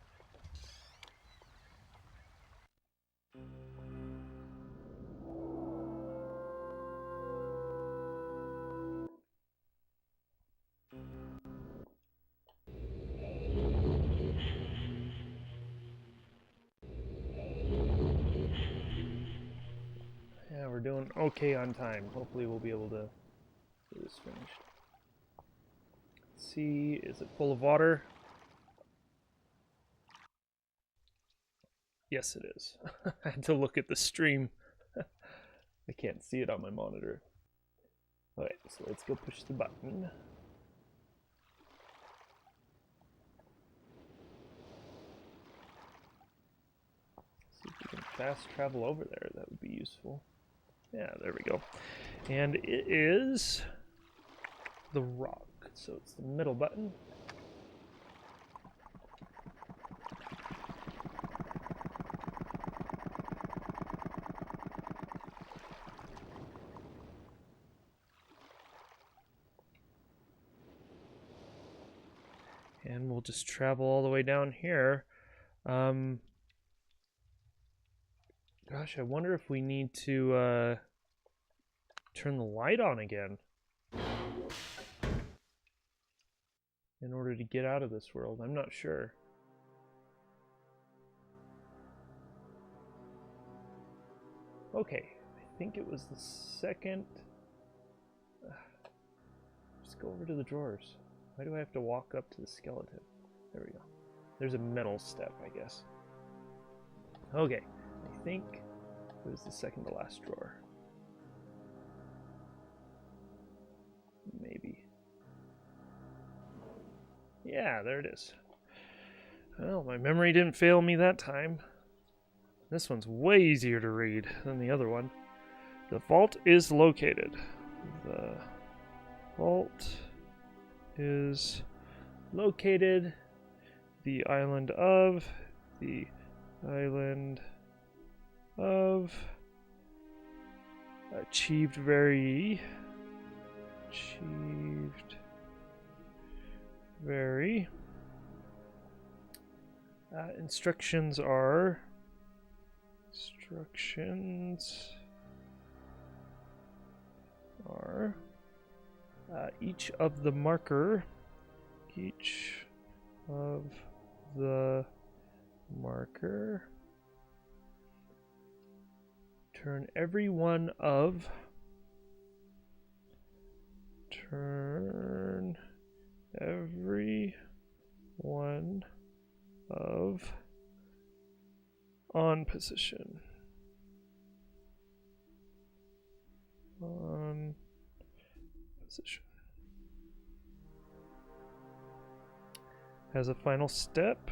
[SPEAKER 1] Yeah, we're doing okay on time. Hopefully we'll be able to get this finished. Let's see, is it full of water? Yes, it is. I had to look at the stream. I can't see it on my monitor. Alright, so let's go push the button. See if we can fast travel over there. That would be useful. Yeah, there we go. And it is the rock. So it's the middle button. And we'll just travel all the way down here. Gosh, I wonder if we need to turn the light on again in order to get out of this world. I'm not sure. Okay, I think it was the second. Just go over to the drawers. Why do I have to walk up to the skeleton? There we go. There's a metal step, I guess. Okay, I think it was the second to last drawer. Maybe. Yeah, there it is. Well, my memory didn't fail me that time. This one's way easier to read than the other one. The vault is located. The vault is located. The island of achieved very instructions are each of the marker turn every one of on position. As a final step,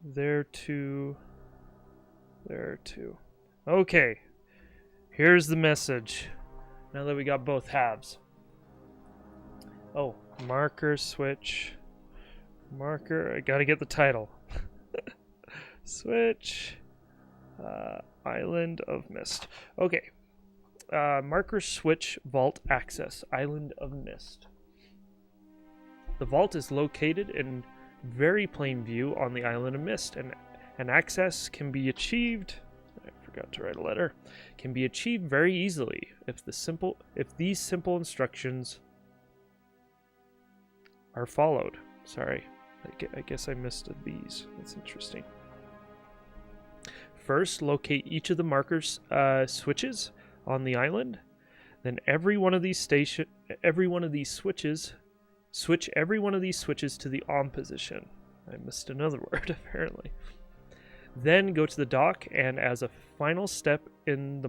[SPEAKER 1] there too. Okay, here's the message. Now that we got both halves. Oh, marker switch. Marker, I gotta get the title. Switch. Island of Myst. Okay. Marker switch vault access. Island of Myst. The vault is located in very plain view on the Island of Myst, and access can be achieved. I forgot to write a letter. Can be achieved very easily if these simple instructions are followed. Sorry, I guess I missed these. That's interesting. First, locate each of the markers switches on the island. Then switch every one of these switches to the on position. I missed another word apparently. Then go to the dock, and as a final step turn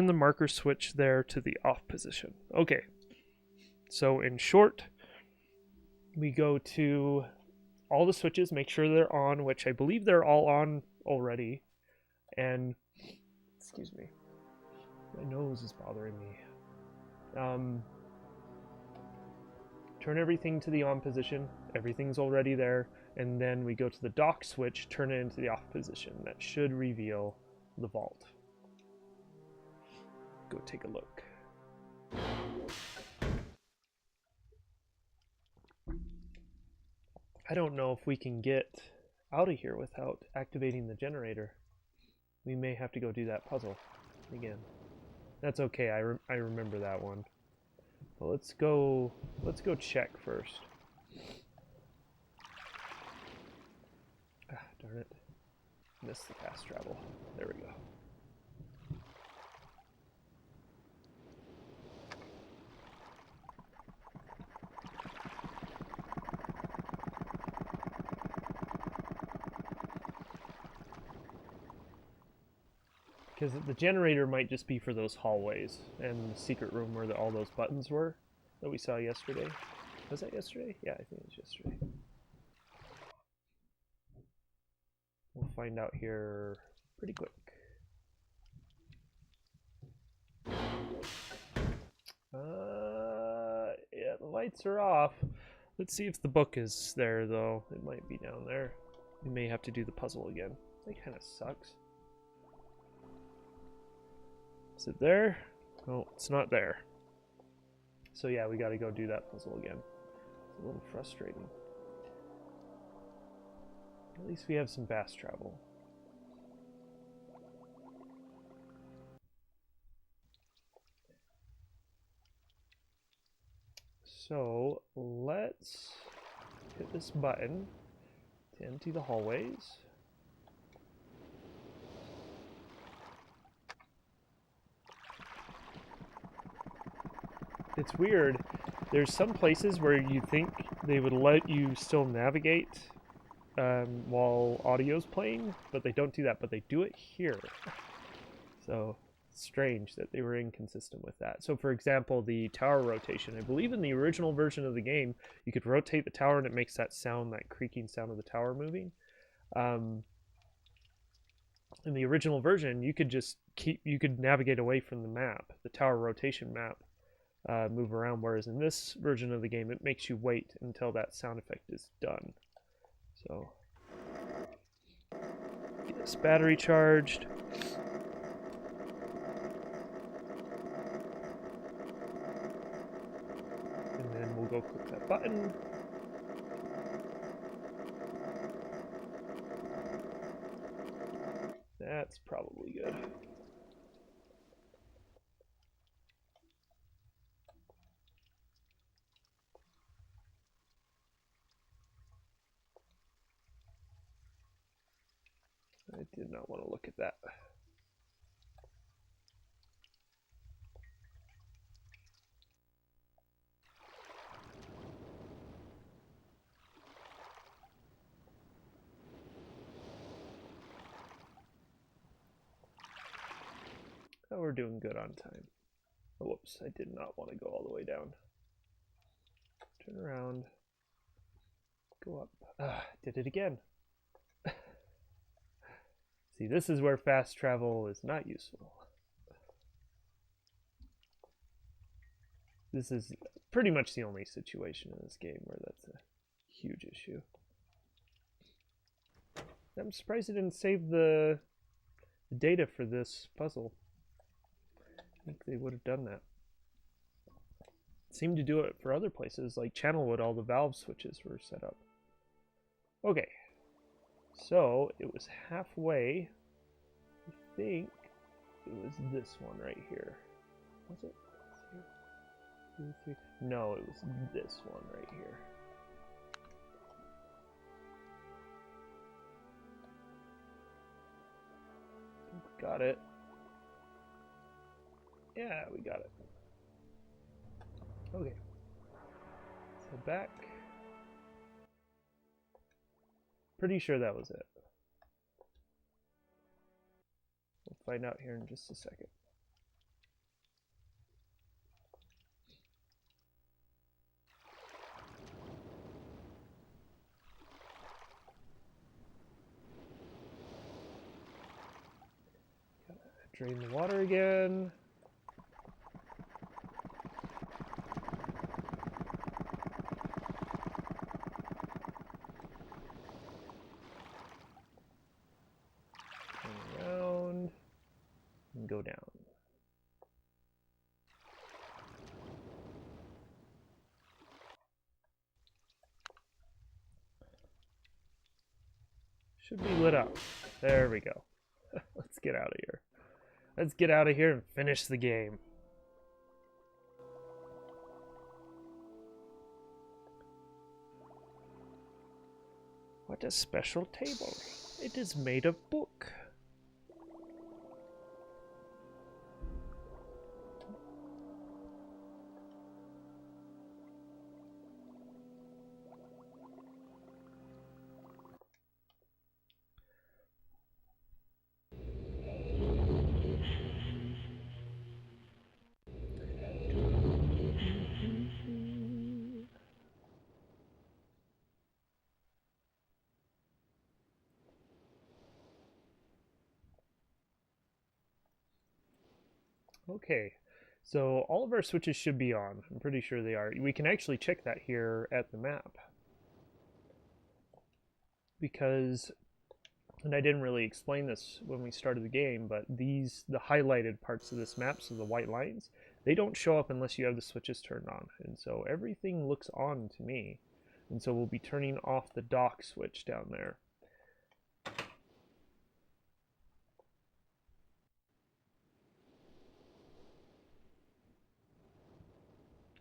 [SPEAKER 1] the marker switch there to the off position. Okay, so in short, we go to all the switches, make sure they're on, which I believe they're all on already. And, excuse me, my nose is bothering me. Turn everything to the on position, everything's already there, and then we go to the dock switch, turn it into the off position. That should reveal the vault. Go take a look. I don't know if we can get out of here without activating the generator. We may have to go do that puzzle again. That's okay, I remember that one. But let's go check first. Ah, darn it. Missed the fast travel. There we go. Because the generator might just be for those hallways and the secret room where all those buttons were that we saw yesterday. Was that yesterday? Yeah, I think it was yesterday. We'll find out here pretty quick. Yeah, the lights are off. Let's see if the book is there, though. It might be down there. We may have to do the puzzle again. That kind of sucks. Is it there? Oh, it's not there. So yeah, we got to go do that puzzle again. It's a little frustrating. At least we have some fast travel. So let's hit this button to empty the hallways. It's weird. There's some places where you think they would let you still navigate while audio's playing, but they don't do that, but they do it here. So it's strange that they were inconsistent with that. So for example, the tower rotation, I believe in the original version of the game, you could rotate the tower and it makes that sound, that creaking sound of the tower moving. In the original version, you could just you could navigate away from the map, the tower rotation map, move around, whereas in this version of the game, it makes you wait until that sound effect is done. So, get this battery charged. And then we'll go click that button. That's probably good. I did not want to look at that. Oh, we're doing good on time. Oh, whoops, I did not want to go all the way down. Turn around. Go up. Did it again. See, this is where fast travel is not useful. This is pretty much the only situation in this game where that's a huge issue. I'm surprised it didn't save the data for this puzzle. I think they would have done that. It seemed to do it for other places, like Channelwood, all the valve switches were set up. Okay, so it was halfway. I think it was this one right here. Was it? 2, 3. No, it was this one right here. I think we got it. Yeah, we got it. Okay. So back. Pretty sure that was it. We'll find out here in just a second. Gotta drain the water again. Go down. Should be lit up. There we go. Let's get out of here. Let's get out of here and finish the game. What a special table. It is made of book. Okay, so all of our switches should be on. I'm pretty sure they are. We can actually check that here at the map. Because, and I didn't really explain this when we started the game, but the highlighted parts of this map, so the white lines, they don't show up unless you have the switches turned on. And so everything looks on to me. And so we'll be turning off the dock switch down there.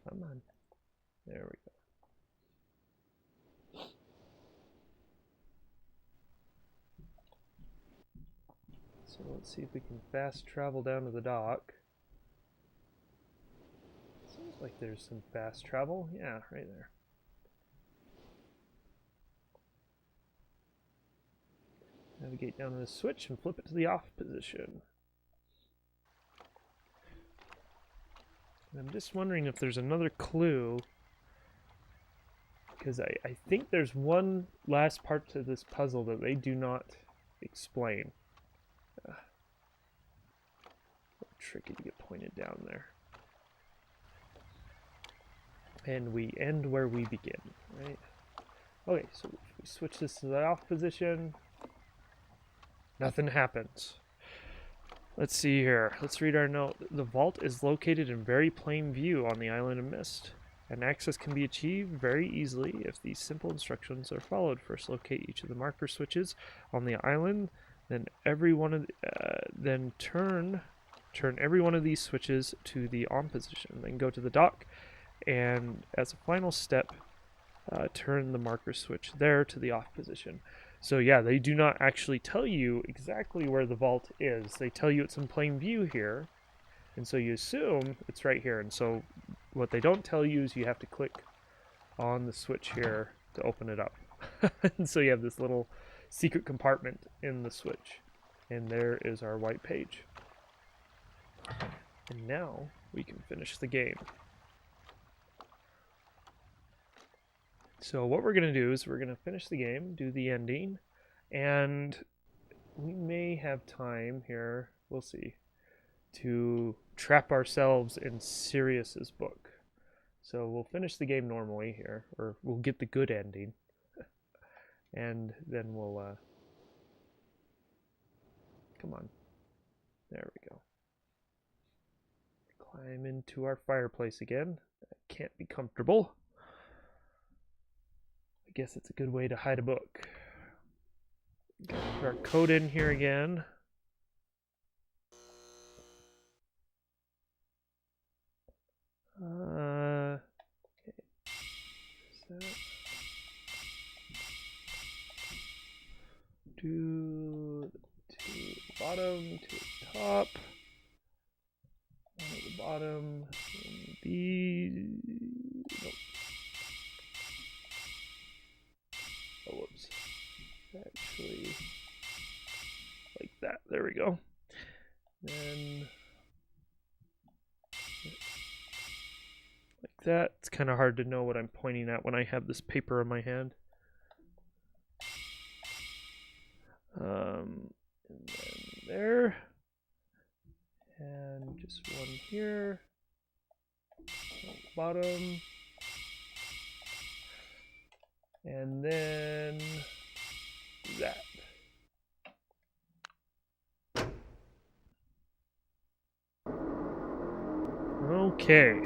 [SPEAKER 1] Come on. There we go. So let's see if we can fast travel down to the dock. Seems like there's some fast travel. Yeah, right there. Navigate down to the switch and flip it to the off position. And I'm just wondering if there's another clue because I think there's one last part to this puzzle that they do not explain. Tricky to get pointed down there. And we end where we begin, right? Okay, so if we switch this to the off position, nothing happens. Let's see here. Let's read our note. The vault is located in very plain view on the island of Myst, and access can be achieved very easily if these simple instructions are followed. First, locate each of the marker switches on the island, then turn every one of these switches to the on position. Then go to the dock, and as a final step, turn the marker switch there to the off position. So yeah, they do not actually tell you exactly where the vault is. They tell you it's in plain view here, and so you assume it's right here. And so what they don't tell you is you have to click on the switch here to open it up. And so you have this little secret compartment in the switch, and there is our white page. And now we can finish the game. So what we're going to do is we're going to finish the game, do the ending, and we may have time here, we'll see, to trap ourselves in Sirius's book. So we'll finish the game normally here, or we'll get the good ending, and then we'll, come on, there we go. Climb into our fireplace again. That can't be comfortable. I guess it's a good way to hide a book. Gotta put our code in here again. Okay. So, to the bottom, to the top. One at the bottom. Nope. Oh, whoops. Actually, like that. There we go. Then, like that. It's kind of hard to know what I'm pointing at when I have this paper in my hand. And then there. And just one here. Bottom. And then that. Okay.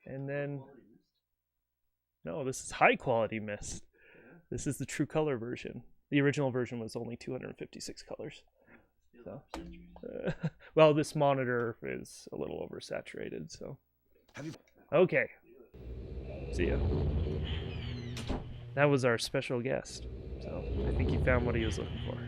[SPEAKER 1] And then, no, this is high quality Myst. This is the true color version. The original version was only 256 colors. So, well, this monitor is a little oversaturated, so. Okay. See ya. That was our special guest. So, I think he found what he was looking for.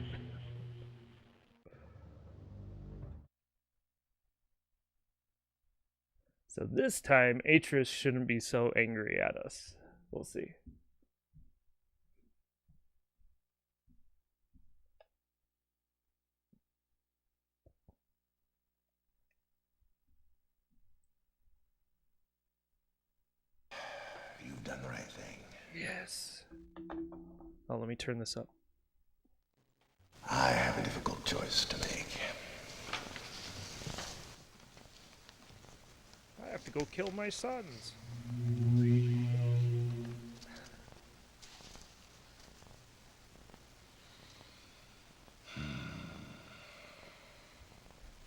[SPEAKER 1] So this time, Atris shouldn't be so angry at us. We'll see.
[SPEAKER 3] You've done the right thing.
[SPEAKER 1] Yes. Oh, let me turn this up.
[SPEAKER 3] I have a difficult choice to make.
[SPEAKER 1] I have to go kill my sons.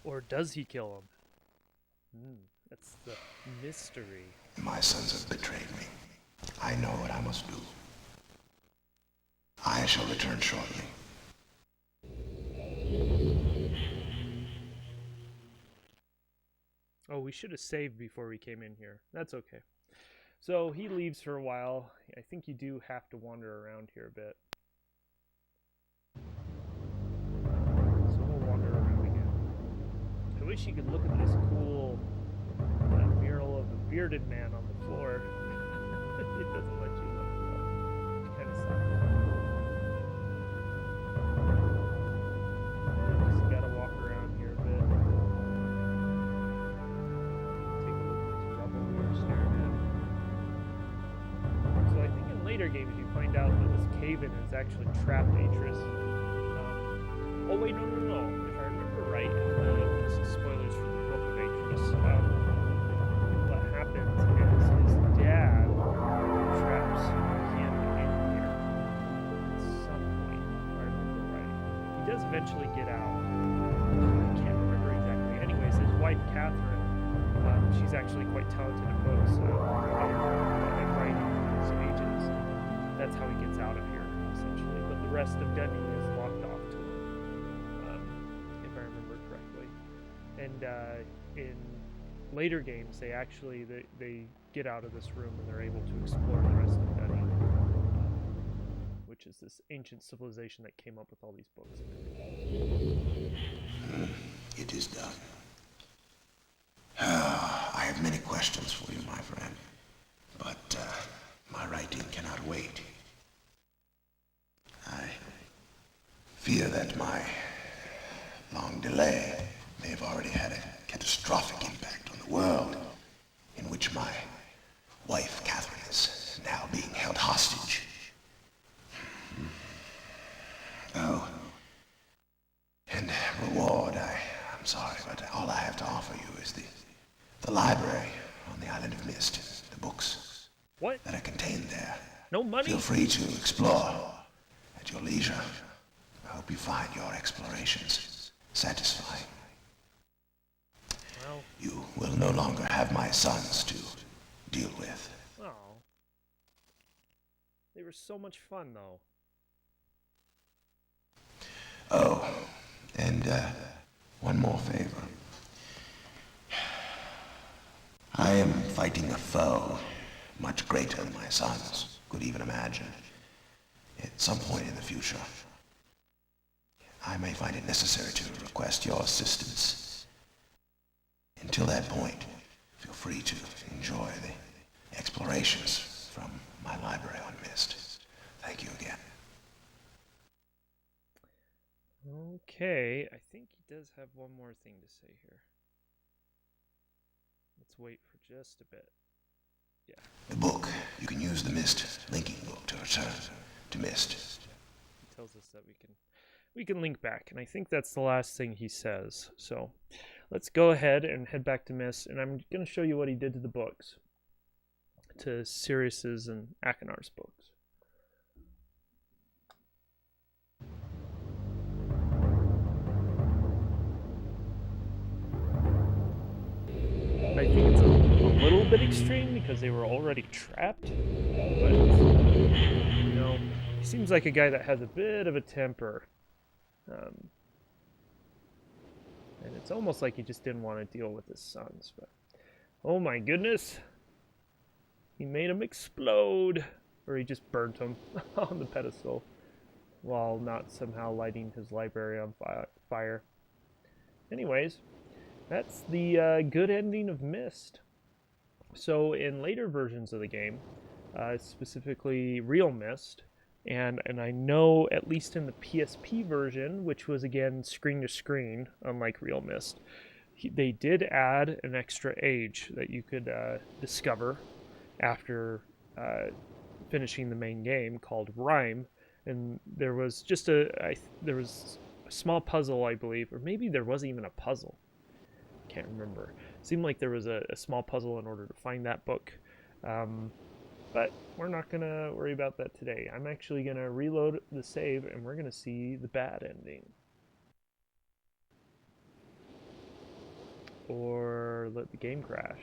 [SPEAKER 1] Or does he kill him? That's the mystery.
[SPEAKER 3] My sons have betrayed me. I know what I must do. I shall return shortly.
[SPEAKER 1] Oh, we should have saved before we came in here. That's okay. So he leaves for a while. I think you do have to wander around here a bit. So we'll wander around again. I wish you could look at this cool mural of the bearded man on the floor. It doesn't let you look, though. It kind of sucks. Just gotta walk around here a bit. Haven has actually trapped Atris. Oh wait, no. If I remember right, this is spoilers for the book of Atris. What happens is his dad traps him in here at some point, if I remember right. He does eventually get out. I can't remember exactly. Anyways, his wife Catherine, she's actually quite talented at books, and writing his ages. That's how he gets out of here, essentially. But the rest of Dunedin is locked off to him, if I remember correctly. And in later games, they actually they get out of this room and they're able to explore the rest of Dunedin, which is this ancient civilization that came up with all these books and everything.
[SPEAKER 3] It is done. I have many questions for you, my friend, but my writing cannot wait. I fear that my long delay may have already had a catastrophic impact on the world in which my wife, Catherine, is now being held hostage. Oh, and reward, I'm sorry, but all I have to offer you is the library on the island of Myst, the books
[SPEAKER 1] What?
[SPEAKER 3] that are contained there.
[SPEAKER 1] No money?
[SPEAKER 3] Feel free to explore at your leisure. I hope you find your explorations satisfying.
[SPEAKER 1] Well,
[SPEAKER 3] You will no longer have my sons to deal with.
[SPEAKER 1] oh. They were so much fun, though.
[SPEAKER 3] Oh, and one more favor. I am fighting a foe much greater than my sons could even imagine. At some point in the future, I may find it necessary to request your assistance. Until that point, feel free to enjoy the explorations from my library on Myst. Thank you again.
[SPEAKER 1] Okay, I think he does have one more thing to say here. Let's wait for just a bit. Yeah.
[SPEAKER 3] The book. You can use the Myst linking book to return to Myst.
[SPEAKER 1] He tells us that we can link back, and I think that's the last thing he says. So let's go ahead and head back to Myst, and I'm going to show you what he did to the books, to Sirius's and Akinar's books. I think it's a little bit extreme because they were already trapped, but you know, he seems like a guy that has a bit of a temper, and it's almost like he just didn't want to deal with his sons. But oh my goodness, he made them explode, or he just burnt them on the pedestal while not somehow lighting his library on fire. Anyways, that's the good ending of Myst. So in later versions of the game, specifically Real Myst, and I know at least in the PSP version, which was again screen to screen, unlike Real Myst, they did add an extra age that you could discover after finishing the main game called Rhyme, and there was just there was a small puzzle, I believe, or maybe there wasn't even a puzzle. Can't remember. It seemed like there was a small puzzle in order to find that book, but we're not gonna worry about that today. I'm actually gonna reload the save and we're gonna see the bad ending, or let the game crash.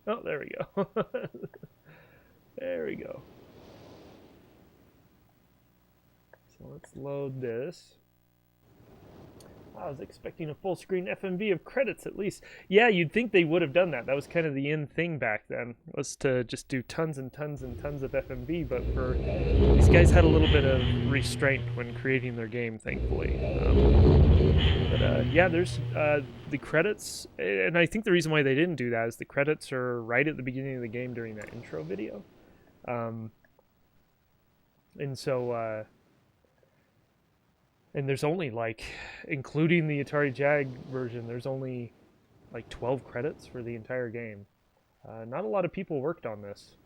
[SPEAKER 1] Oh, there we go. There we go. So let's load this. I was expecting a full screen FMV of credits at least. Yeah, you'd think they would have done that. That was kind of the in thing back then, was to just do tons and tons and tons of FMV, but these guys had a little bit of restraint when creating their game, thankfully. Yeah, there's the credits, and I think the reason why they didn't do that is the credits are right at the beginning of the game during that intro video. And so... and there's only, like, including the Atari Jag version, there's only like 12 credits for the entire game. Not a lot of people worked on this,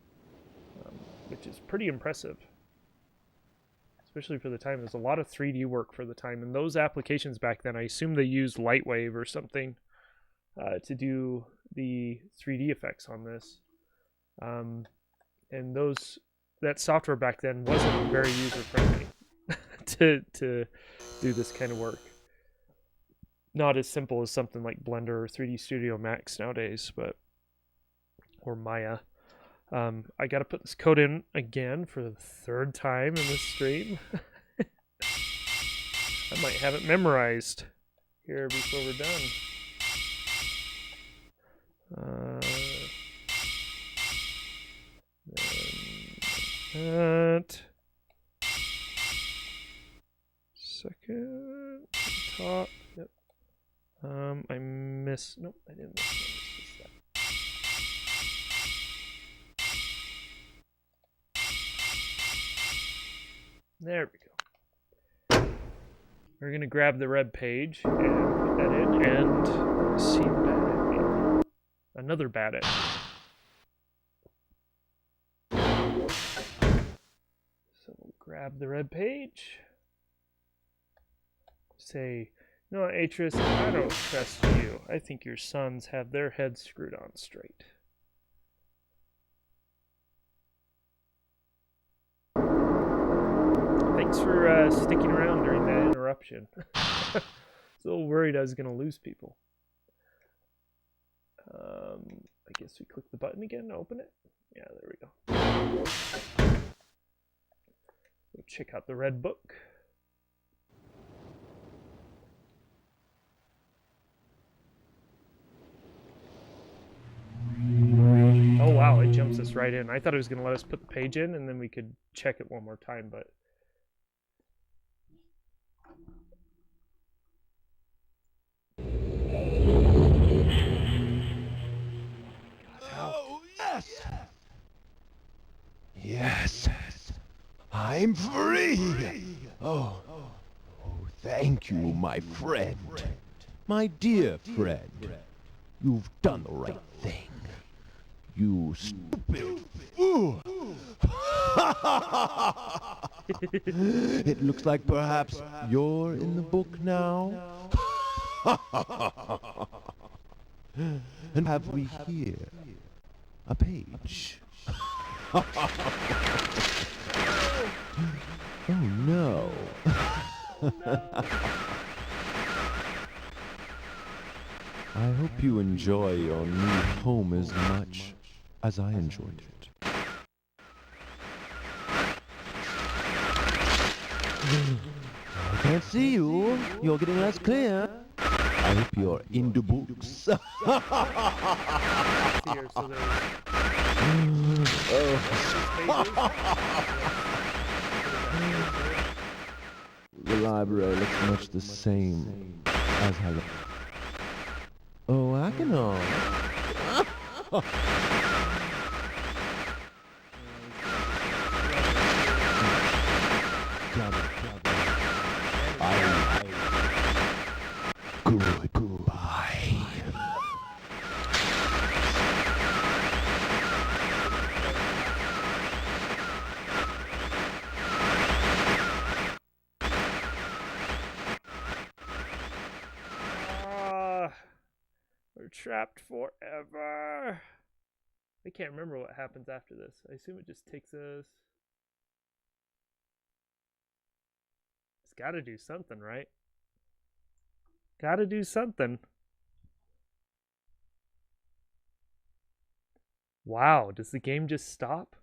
[SPEAKER 1] which is pretty impressive. especially for the time. There's a lot of 3D work for the time, and those applications back then, I assume they used Lightwave or something to do the 3D effects on this. And that software back then wasn't very user friendly to do this kind of work. Not as simple as something like Blender or 3D Studio Max nowadays, or Maya. I gotta put this code in again for the 3rd time in this stream. I might have it memorized here before we're done. That second top. Yep. I missed. Nope, I didn't miss that. There we go. We're gonna grab the red page and put that in and see the bad ending. Another bad ending. So we'll grab the red page. Say, no, Atris, I don't trust you. I think your sons have their heads screwed on straight. Thanks for sticking around during that interruption. I was a little worried I was going to lose people. I guess we click the button again to open it. Yeah, there we go. We'll check out the red book. Oh wow, it jumps us right in. I thought it was going to let us put the page in and then we could check it one more time, but
[SPEAKER 3] Oh, yes! Yes! I'm free! Oh, thank you, my friend. My dear friend. You've done the right thing. You stupid fool! It looks like perhaps you're in the book now. And have we here a page? Oh no. I hope you enjoy your new home as much as I enjoyed it. I can't see you. You're getting less clear. I hope you're into books. The library looks much the same as how. Oh, I can know. Goodbye.
[SPEAKER 1] We're trapped forever. I can't remember what happens after this. I assume it just takes us. It's got to do something, right? Got to do something. Wow, does the game just stop?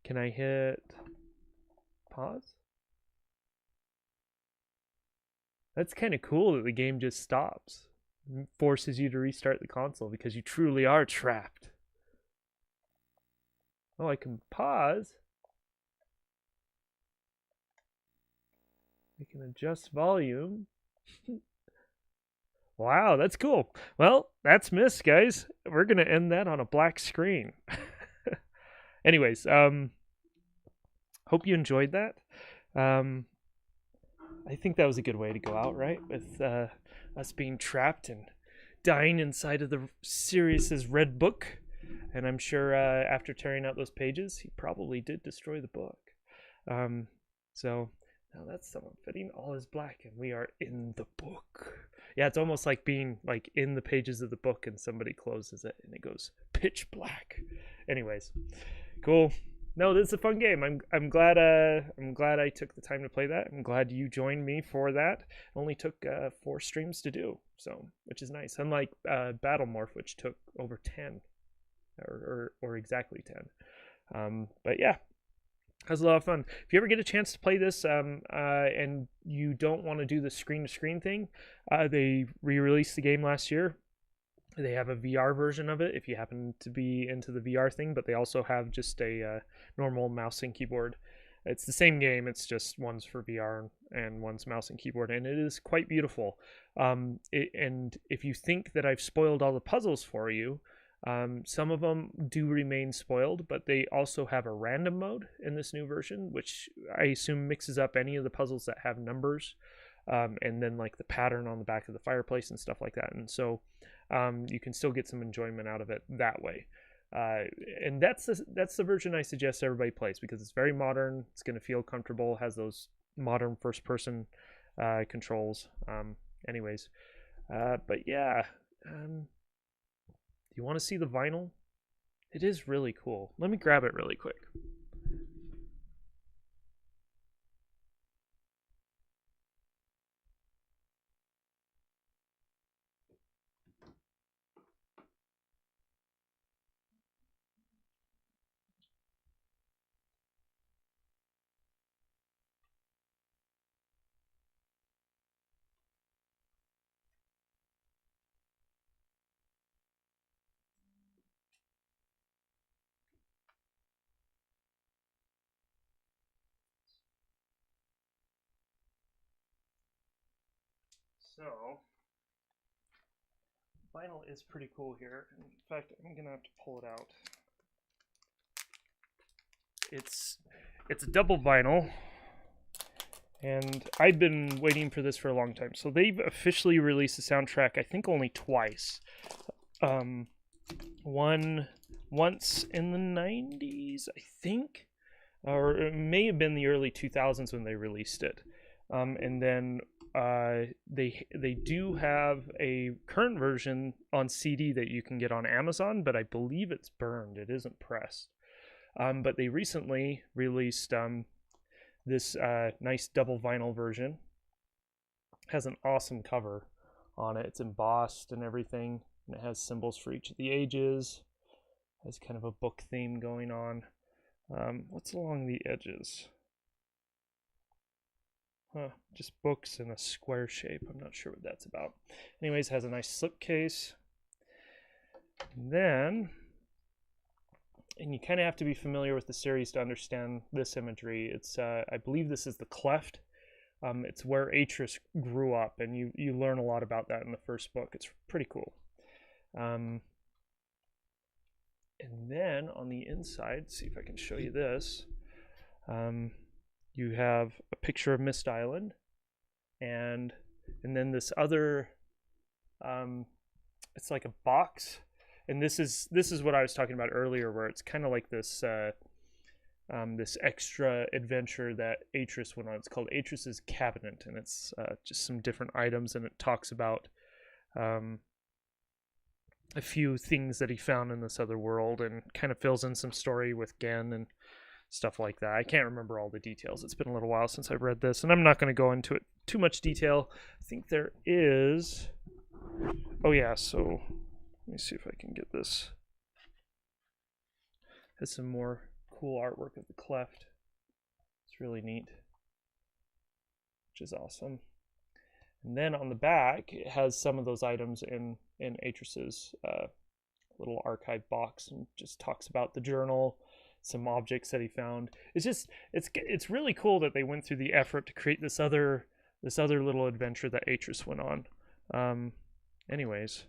[SPEAKER 1] Can I hit pause? That's kind of cool that the game just stops. It forces you to restart the console because you truly are trapped. Oh, I can pause. I can adjust volume. Wow, that's cool. Well, that's Myst, guys. We're going to end that on a black screen. Anyways, hope you enjoyed that. I think that was a good way to go out, right? With us being trapped and dying inside of the Sirius's red book. And I'm sure after tearing out those pages, he probably did destroy the book. So now that's someone fitting. All is black, and we are in the book. Yeah, it's almost like being like in the pages of the book, and somebody closes it, and it goes pitch black. Anyways, cool. No, this is a fun game. I'm glad I took the time to play that. I'm glad you joined me for that. It only took 4 streams to do, so which is nice. Unlike Battle Morph, which took over 10, or exactly 10. But yeah, it was a lot of fun. If you ever get a chance to play this, and you don't want to do the screen-to-screen thing, they re-released the game last year. They have a VR version of it if you happen to be into the VR thing, but they also have just a normal mouse and keyboard. It's the same game, it's just one's for VR and one's mouse and keyboard, and it is quite beautiful. And if you think that I've spoiled all the puzzles for you, some of them do remain spoiled, but they also have a random mode in this new version, which I assume mixes up any of the puzzles that have numbers, and then like the pattern on the back of the fireplace and stuff like that. And so you can still get some enjoyment out of it that way. And that's the version I suggest everybody plays, because it's very modern. It's going to feel comfortable. Has those modern first-person controls. Anyways, but yeah, you want to see the vinyl? It is really cool. Let me grab it really quick. So, vinyl is pretty cool here. In fact, I'm gonna have to pull it out. It's a double vinyl, and I've been waiting for this for a long time. So they've officially released the soundtrack, I think only twice. Once in the 90s, I think, or it may have been the early 2000s when they released it. And then they do have a current version on CD that you can get on Amazon, but I believe it's burned. It isn't pressed. But they recently released this nice double vinyl version. It has an awesome cover on it. It's embossed and everything, and it has symbols for each of the ages. It has kind of a book theme going on. What's along the edges? Just books in a square shape. I'm not sure what that's about. Anyways, has a nice slipcase. And you kind of have to be familiar with the series to understand this imagery. It's I believe this is the cleft. It's where Atris grew up, and you learn a lot about that in the first book. It's pretty cool. And then on the inside, see if I can show you this. You have a picture of Myst Island, and then this other, it's like a box, and this is what I was talking about earlier, where it's kind of like this this extra adventure that Atris went on. It's called Atris's Cabinet, and it's just some different items, and it talks about a few things that he found in this other world, and kind of fills in some story with Gen and stuff like that. I can't remember all the details. It's been a little while since I've read this, and I'm not going to go into it too much detail. I think there is... Oh yeah, so let me see if I can get this. Has some more cool artwork of the cleft. It's really neat, which is awesome. And then on the back, it has some of those items in Atris's little archive box, and just talks about the journal, some objects that he found. It's really cool that they went through the effort to create this other little adventure that Atris went on. Anyways,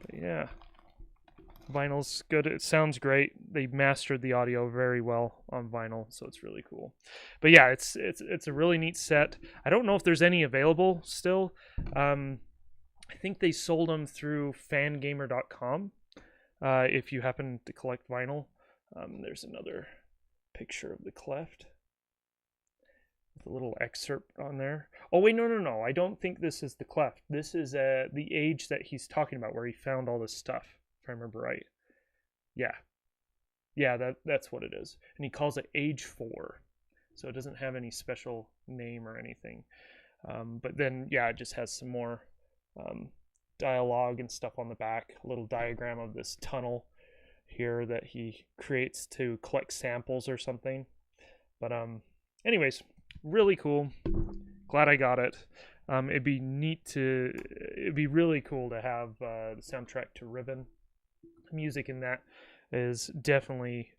[SPEAKER 1] but yeah, vinyl's good. It sounds great. They mastered the audio very well on vinyl, so it's really cool. But yeah, it's a really neat set. I don't know if there's any available still. I think they sold them through fangamer.com. if you happen to collect vinyl. There's another picture of the cleft with a little excerpt on there. Oh wait, no. I don't think this is the cleft. This is the age that he's talking about, where he found all this stuff, if I remember right. Yeah, that's what it is. And he calls it age 4. So it doesn't have any special name or anything. But then, yeah, it just has some more dialogue and stuff on the back. A little diagram of this tunnel here that he creates to collect samples or something. But anyways, really cool. Glad I got it. It'd be really cool to have the soundtrack to Ribbon. Music in that is definitely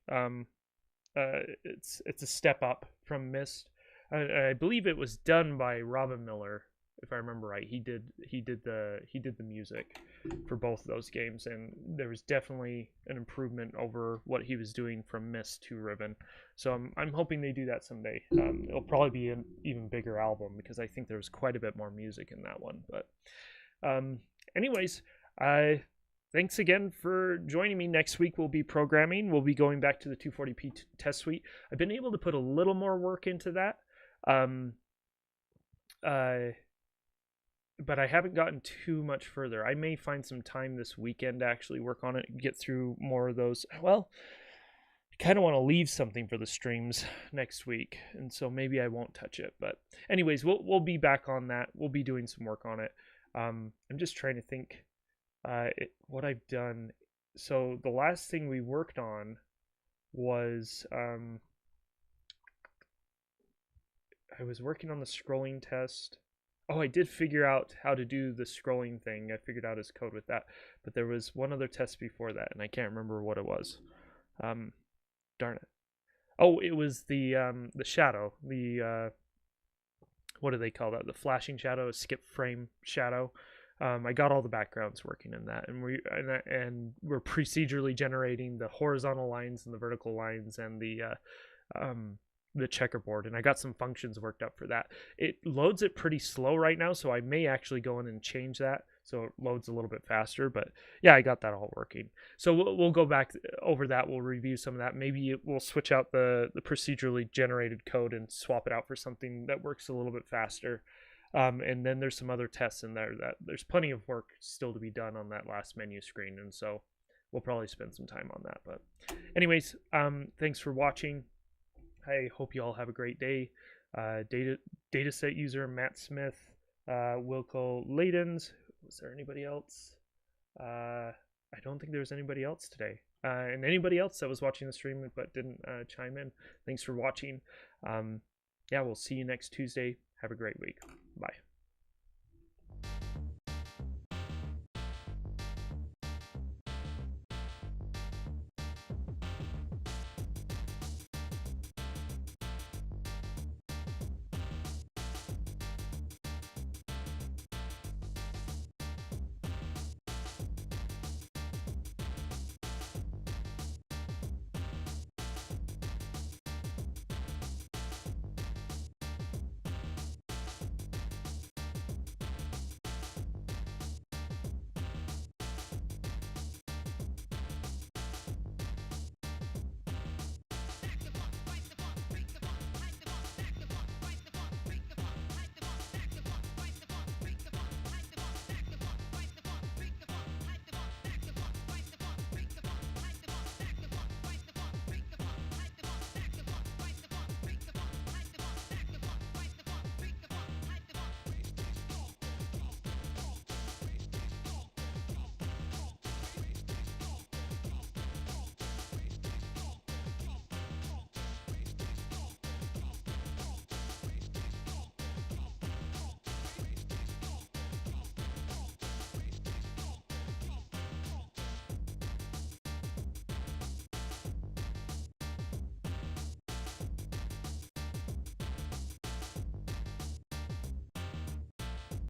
[SPEAKER 1] it's a step up from Myst. I believe it was done by Robin Miller, if I remember right. He did the music for both of those games, and there was definitely an improvement over what he was doing from Myst to Ribbon. So I'm hoping they do that someday. It'll probably be an even bigger album, because I think there's quite a bit more music in that one. But anyways, thanks again for joining me. Next week we'll be programming. We'll be going back to the 240p test suite. I've been able to put a little more work into that. But I haven't gotten too much further. I may find some time this weekend to actually work on it and get through more of those. Well, I kind of want to leave something for the streams next week, and so maybe I won't touch it. But anyways, we'll be back on that. We'll be doing some work on it. I'm just trying to think what I've done. So the last thing we worked on was I was working on the scrolling test. Oh, I did figure out how to do the scrolling thing. I figured out his code with that. But there was one other test before that, and I can't remember what it was. Darn it. Oh, it was the shadow. The what do they call that? The flashing shadow, a skip frame shadow. I got all the backgrounds working in that, and we're procedurally generating the horizontal lines and the vertical lines and the checkerboard, and I got some functions worked up for that. It loads it pretty slow right now, so I may actually go in and change that so it loads a little bit faster. But yeah, I got that all working. So we'll go back over that. We'll review some of that. Maybe we'll switch out the procedurally generated code and swap it out for something that works a little bit faster. And then there's some other tests in there that there's plenty of work still to be done on that last menu screen, and so we'll probably spend some time on that. But anyways, thanks for watching. I hope you all have a great day. Dataset user Matt Smith, Wilco Ladens. Was there anybody else? I don't think there was anybody else today. And anybody else that was watching the stream but didn't chime in, thanks for watching. Yeah, we'll see you next Tuesday. Have a great week. Bye.